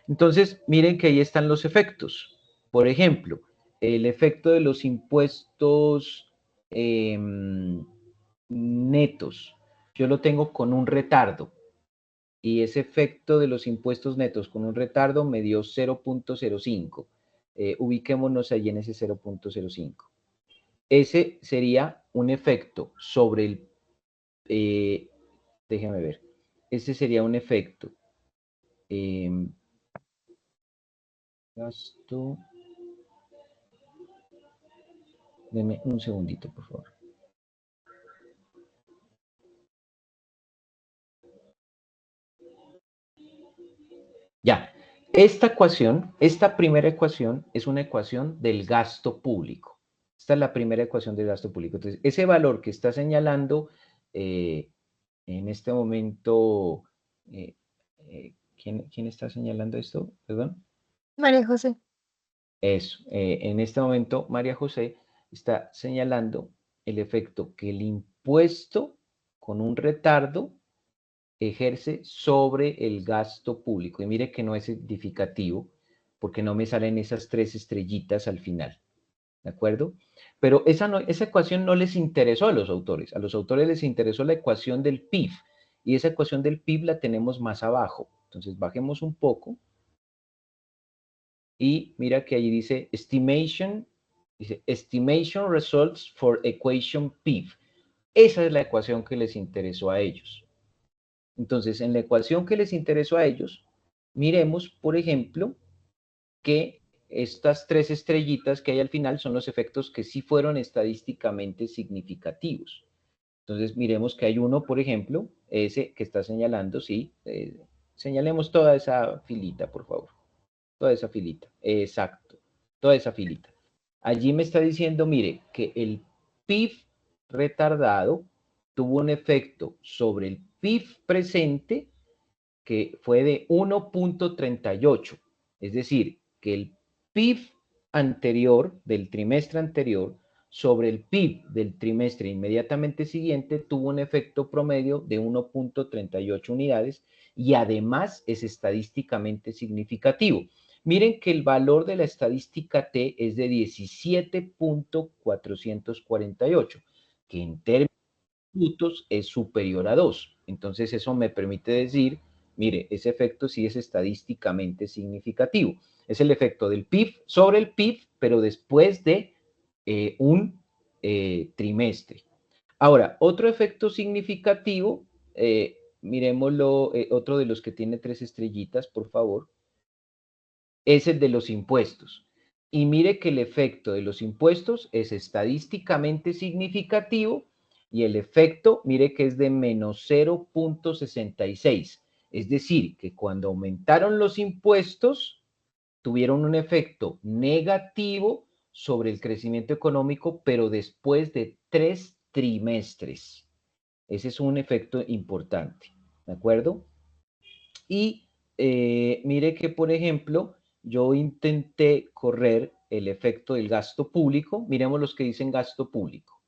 Entonces, miren que ahí están los efectos. Por ejemplo, el efecto de los impuestos netos. Yo lo tengo con un retardo. Y ese efecto de los impuestos netos con un retardo me dio 0.05. Ubiquémonos allí en ese 0.05. Ese sería un efecto sobre el... déjame ver. Ese sería un efecto. Gasto. Deme un segundito, por favor. Ya, esta ecuación, esta primera ecuación es una ecuación del gasto público. Esta es la primera ecuación del gasto público. Entonces, ese valor que está señalando en este momento, ¿quién está señalando esto? Perdón. María José. Eso, en este momento María José está señalando el efecto que el impuesto con un retardo ejerce sobre el gasto público. Y mire que no es significativo porque no me salen esas 3 estrellitas al final. ¿De acuerdo? Pero esa ecuación no les interesó a los autores. A los autores les interesó la ecuación del PIB. Y esa ecuación del PIB la tenemos más abajo. Entonces bajemos un poco. Y mira que allí dice Estimation Results for Equation PIB. Esa es la ecuación que les interesó a ellos. Entonces, en la ecuación que les interesó a ellos, miremos, por ejemplo, que estas 3 estrellitas que hay al final son los efectos que sí fueron estadísticamente significativos. Entonces, miremos que hay uno, por ejemplo, ese que está señalando, sí, señalemos toda esa filita, por favor. Toda esa filita, exacto, toda esa filita. Allí me está diciendo, mire, que el PIB retardado tuvo un efecto sobre el PIB presente que fue de 1.38. Es decir, que el PIB anterior, del trimestre anterior, sobre el PIB del trimestre inmediatamente siguiente tuvo un efecto promedio de 1.38 unidades y además es estadísticamente significativo. Miren que el valor de la estadística T es de 17.448, que en términos minutos es superior a 2. Entonces eso me permite decir, mire, ese efecto sí es estadísticamente significativo. Es el efecto del PIB sobre el PIB, pero después de un trimestre. Ahora, otro efecto significativo, miremoslo, otro de los que tiene 3 estrellitas, por favor, es el de los impuestos. Y mire que el efecto de los impuestos es estadísticamente significativo y el efecto, mire que es de menos 0.66. Es decir, que cuando aumentaron los impuestos, tuvieron un efecto negativo sobre el crecimiento económico, pero después de 3 trimestres. Ese es un efecto importante. ¿de acuerdo? Y mire que, por ejemplo, yo intenté correr el efecto del gasto público. Miremos los que dicen gasto público.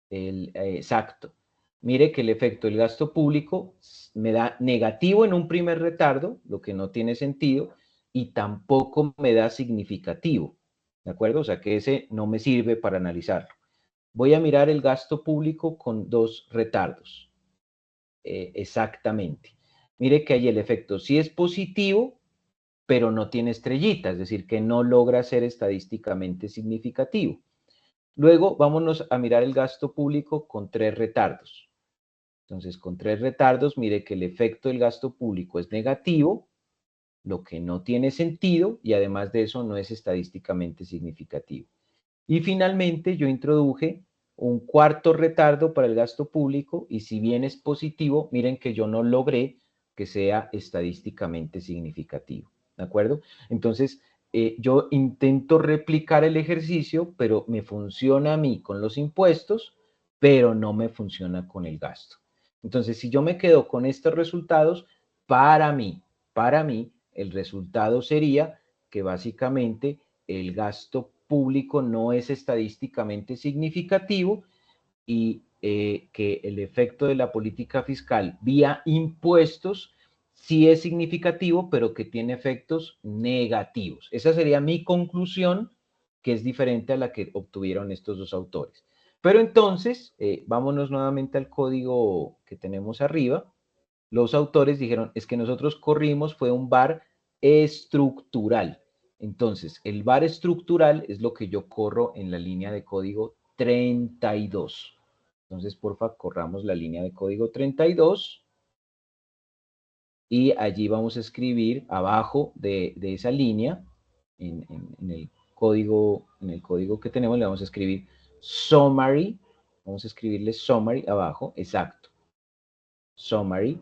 Exacto. Mire que el efecto del gasto público me da negativo en un primer retardo, lo que no tiene sentido, y tampoco me da significativo, ¿de acuerdo? O sea que ese no me sirve para analizarlo. Voy a mirar el gasto público con 2 retardos. Exactamente. Mire que ahí el efecto sí es positivo, pero no tiene estrellita, es decir, que no logra ser estadísticamente significativo. Luego vámonos a mirar el gasto público con 3 retardos. Entonces, con 3 retardos, mire que el efecto del gasto público es negativo, lo que no tiene sentido, y además de eso no es estadísticamente significativo. Y finalmente yo introduje un 4.º retardo para el gasto público, y si bien es positivo, miren que yo no logré que sea estadísticamente significativo, ¿de acuerdo? Entonces, yo intento replicar el ejercicio, pero me funciona a mí con los impuestos, pero no me funciona con el gasto. Entonces, si yo me quedo con estos resultados, para mí, el resultado sería que básicamente el gasto público no es estadísticamente significativo y que el efecto de la política fiscal vía impuestos sí es significativo, pero que tiene efectos negativos. Esa sería mi conclusión, que es diferente a la que obtuvieron estos 2 autores. Pero entonces, vámonos nuevamente al código que tenemos arriba. Los autores dijeron, es que nosotros corrimos, fue un VAR estructural. Entonces, el VAR estructural es lo que yo corro en la línea de código 32. Entonces, porfa, corramos la línea de código 32 y allí vamos a escribir abajo de esa línea, en el código que tenemos, le vamos a escribir summary, vamos a escribirle summary abajo, exacto, summary,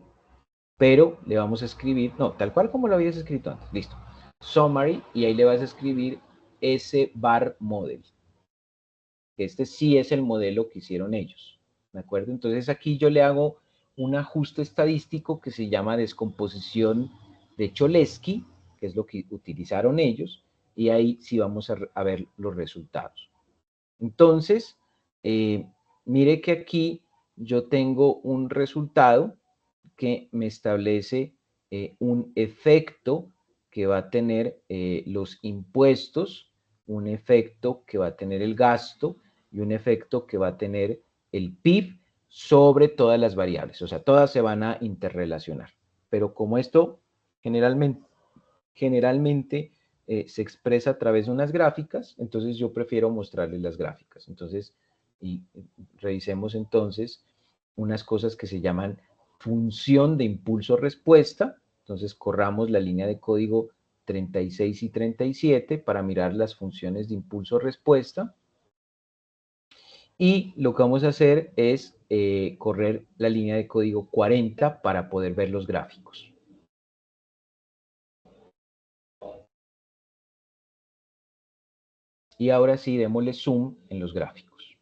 pero le vamos a escribir, no, tal cual como lo habías escrito antes, listo, summary, y ahí le vas a escribir ese bar model. Este sí es el modelo que hicieron ellos, ¿de acuerdo? Entonces aquí yo le hago un ajuste estadístico que se llama descomposición de Cholesky, que es lo que utilizaron ellos, y ahí sí vamos a ver los resultados. Entonces, mire que aquí yo tengo un resultado que me establece un efecto que va a tener los impuestos, un efecto que va a tener el gasto y un efecto que va a tener el PIB sobre todas las variables. O sea, todas se van a interrelacionar. Pero como esto generalmente se expresa a través de unas gráficas, entonces yo prefiero mostrarles las gráficas. Entonces, revisemos entonces unas cosas que se llaman función de impulso-respuesta. Entonces, corramos la línea de código 36 y 37 para mirar las funciones de impulso-respuesta. Y lo que vamos a hacer es correr la línea de código 40 para poder ver los gráficos. Y ahora sí, démosle zoom en los gráficos.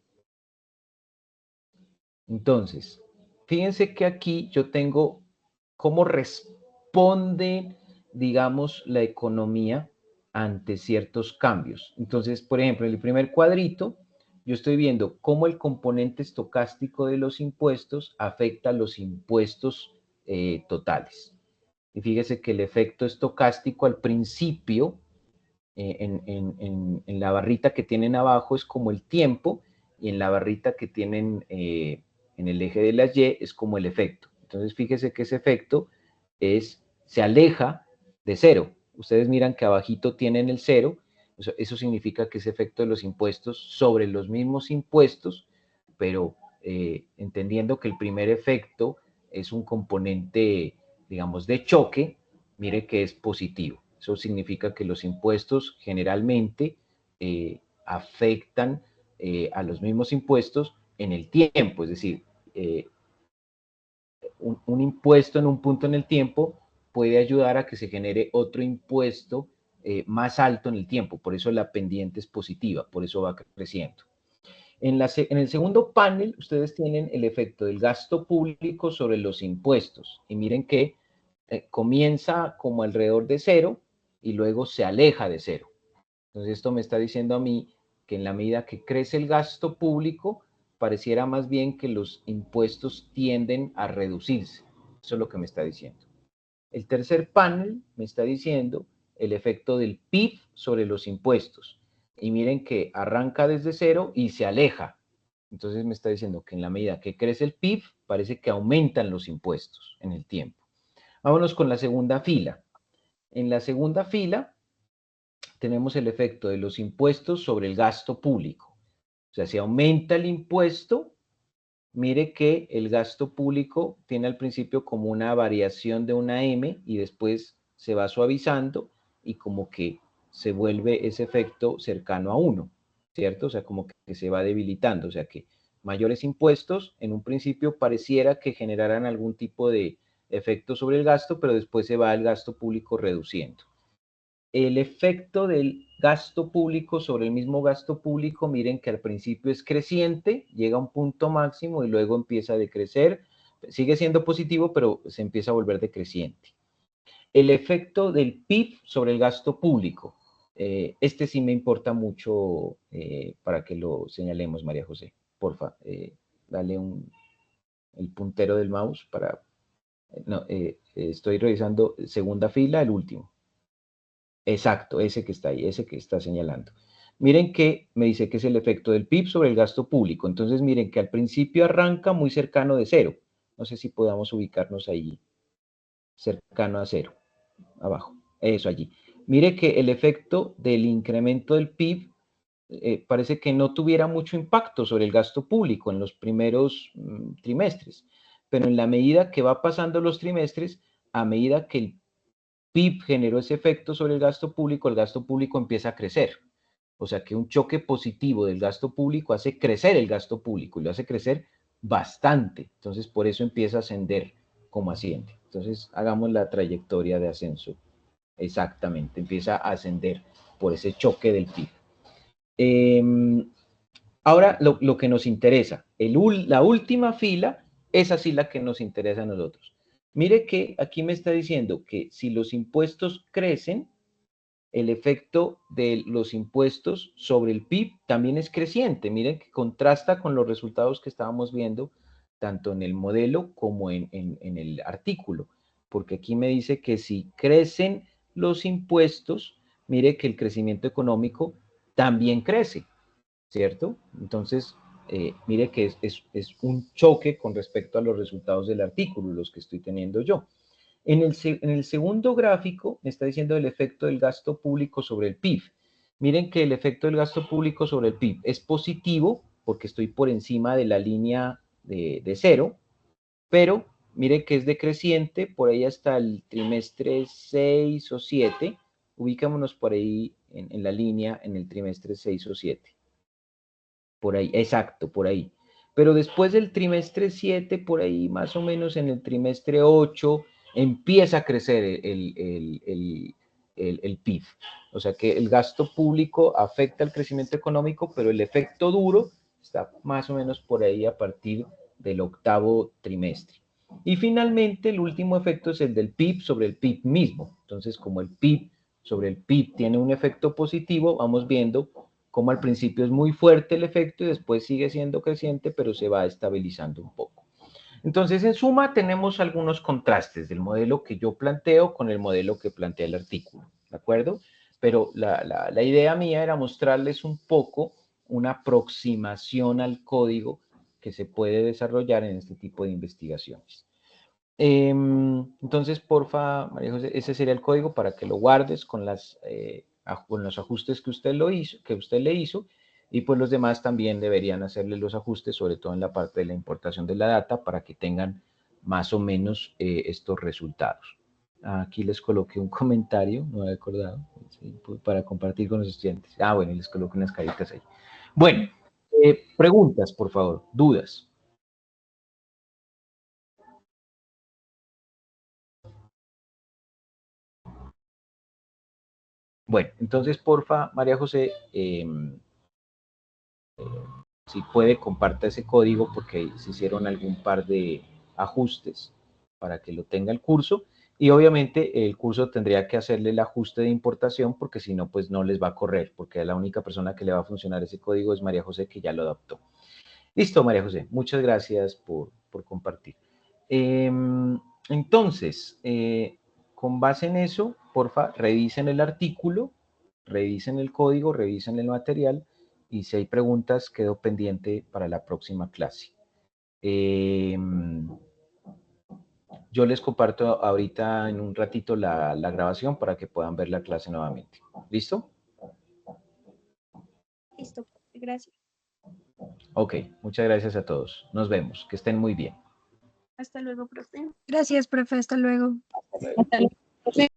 Entonces, fíjense que aquí yo tengo cómo responde, digamos, la economía ante ciertos cambios. Entonces, por ejemplo, en el primer cuadrito, yo estoy viendo cómo el componente estocástico de los impuestos afecta a los impuestos totales. Y fíjese que el efecto estocástico al principio, en la barrita que tienen abajo es como el tiempo, y en la barrita que tienen en el eje de las Y es como el efecto. Entonces fíjese que ese efecto se aleja de cero. Ustedes miran que abajito tienen el cero, eso significa que ese efecto de los impuestos sobre los mismos impuestos, pero entendiendo que el primer efecto es un componente, digamos, de choque, mire que es positivo. Eso significa que los impuestos generalmente afectan a los mismos impuestos en el tiempo, es decir, un impuesto en un punto en el tiempo puede ayudar a que se genere otro impuesto más alto en el tiempo, por eso la pendiente es positiva, por eso va creciendo. En el segundo panel, ustedes tienen el efecto del gasto público sobre los impuestos. Y miren que comienza como alrededor de 0 y luego se aleja de 0. Entonces, esto me está diciendo a mí que en la medida que crece el gasto público, pareciera más bien que los impuestos tienden a reducirse. Eso es lo que me está diciendo. El tercer panel me está diciendo el efecto del PIB sobre los impuestos. Y miren que arranca desde 0 y se aleja. Entonces me está diciendo que en la medida que crece el PIB, parece que aumentan los impuestos en el tiempo. Vámonos con la segunda fila. En la segunda fila tenemos el efecto de los impuestos sobre el gasto público. O sea, si aumenta el impuesto, mire que el gasto público tiene al principio como una variación de una M y después se va suavizando y como que se vuelve ese efecto cercano a 1, ¿cierto? O sea, como que se va debilitando, o sea que mayores impuestos en un principio pareciera que generaran algún tipo de efecto sobre el gasto, pero después se va el gasto público reduciendo. El efecto del gasto público sobre el mismo gasto público, miren que al principio es creciente, llega a un punto máximo y luego empieza a decrecer, sigue siendo positivo, pero se empieza a volver decreciente. El efecto del PIB sobre el gasto público, este sí me importa mucho para que lo señalemos, María José, porfa, dale el puntero del mouse para, no, estoy revisando segunda fila, el último. Exacto, ese que está ahí, ese que está señalando. Miren que me dice que es el efecto del PIB sobre el gasto público. Entonces miren que al principio arranca muy cercano de 0. No sé si podamos ubicarnos ahí, cercano a 0, abajo, eso allí. Mire que el efecto del incremento del PIB parece que no tuviera mucho impacto sobre el gasto público en los primeros trimestres, pero en la medida que va pasando los trimestres, a medida que el PIB generó ese efecto sobre el gasto público empieza a crecer. O sea que un choque positivo del gasto público hace crecer el gasto público y lo hace crecer bastante. Entonces, por eso empieza a ascender como asciende. Entonces, hagamos la trayectoria de ascenso. Exactamente, empieza a ascender por ese choque del PIB. Ahora, lo que nos interesa, la última fila, esa sí la que nos interesa a nosotros. Mire que aquí me está diciendo que si los impuestos crecen, el efecto de los impuestos sobre el PIB también es creciente. Miren que contrasta con los resultados que estábamos viendo tanto en el modelo como en el artículo. Porque aquí me dice que si crecen los impuestos, mire que el crecimiento económico también crece, ¿cierto? Entonces, mire que es un choque con respecto a los resultados del artículo, los que estoy teniendo yo. En el segundo gráfico me está diciendo el efecto del gasto público sobre el PIB. Miren que el efecto del gasto público sobre el PIB es positivo porque estoy por encima de la línea de 0, pero miren que es decreciente por ahí hasta el trimestre 6 o 7. Ubicémonos por ahí en la línea en el trimestre 6 o 7. Por ahí, exacto, por ahí. Pero después del trimestre 7, por ahí más o menos en el trimestre 8, empieza a crecer el PIB. O sea que el gasto público afecta el crecimiento económico, pero el efecto duro está más o menos por ahí a partir del octavo trimestre. Y finalmente el último efecto es el del PIB sobre el PIB mismo. Entonces, como el PIB sobre el PIB tiene un efecto positivo, vamos viendo cómo al principio es muy fuerte el efecto y después sigue siendo creciente, pero se va estabilizando un poco. Entonces, en suma, tenemos algunos contrastes del modelo que yo planteo con el modelo que plantea el artículo, ¿de acuerdo? Pero la idea mía era mostrarles un poco una aproximación al código que se puede desarrollar en este tipo de investigaciones. Entonces, porfa, María José, ese sería el código para que lo guardes con los ajustes que usted le hizo, y pues los demás también deberían hacerle los ajustes, sobre todo en la parte de la importación de la data, para que tengan más o menos estos resultados. Aquí les coloqué un comentario, no había acordado, sí, para compartir con los estudiantes. Bueno, les coloqué unas caritas ahí. Bueno, preguntas, por favor, dudas. Bueno, entonces, porfa, María José, Si puede, comparta ese código porque se hicieron algún par de ajustes para que lo tenga el curso. Y obviamente el curso tendría que hacerle el ajuste de importación porque si no, pues no les va a correr, porque la única persona que le va a funcionar ese código es María José, que ya lo adaptó. Listo, María José, muchas gracias por compartir. Entonces, con base en eso, porfa, revisen el artículo, revisen el código, revisen el material y si hay preguntas, quedo pendiente para la próxima clase. Yo les comparto ahorita en un ratito la grabación para que puedan ver la clase nuevamente. ¿Listo? Listo, gracias. Ok, muchas gracias a todos. Nos vemos. Que estén muy bien. Hasta luego, profe. Gracias, profe. Hasta luego. Hasta luego, profe.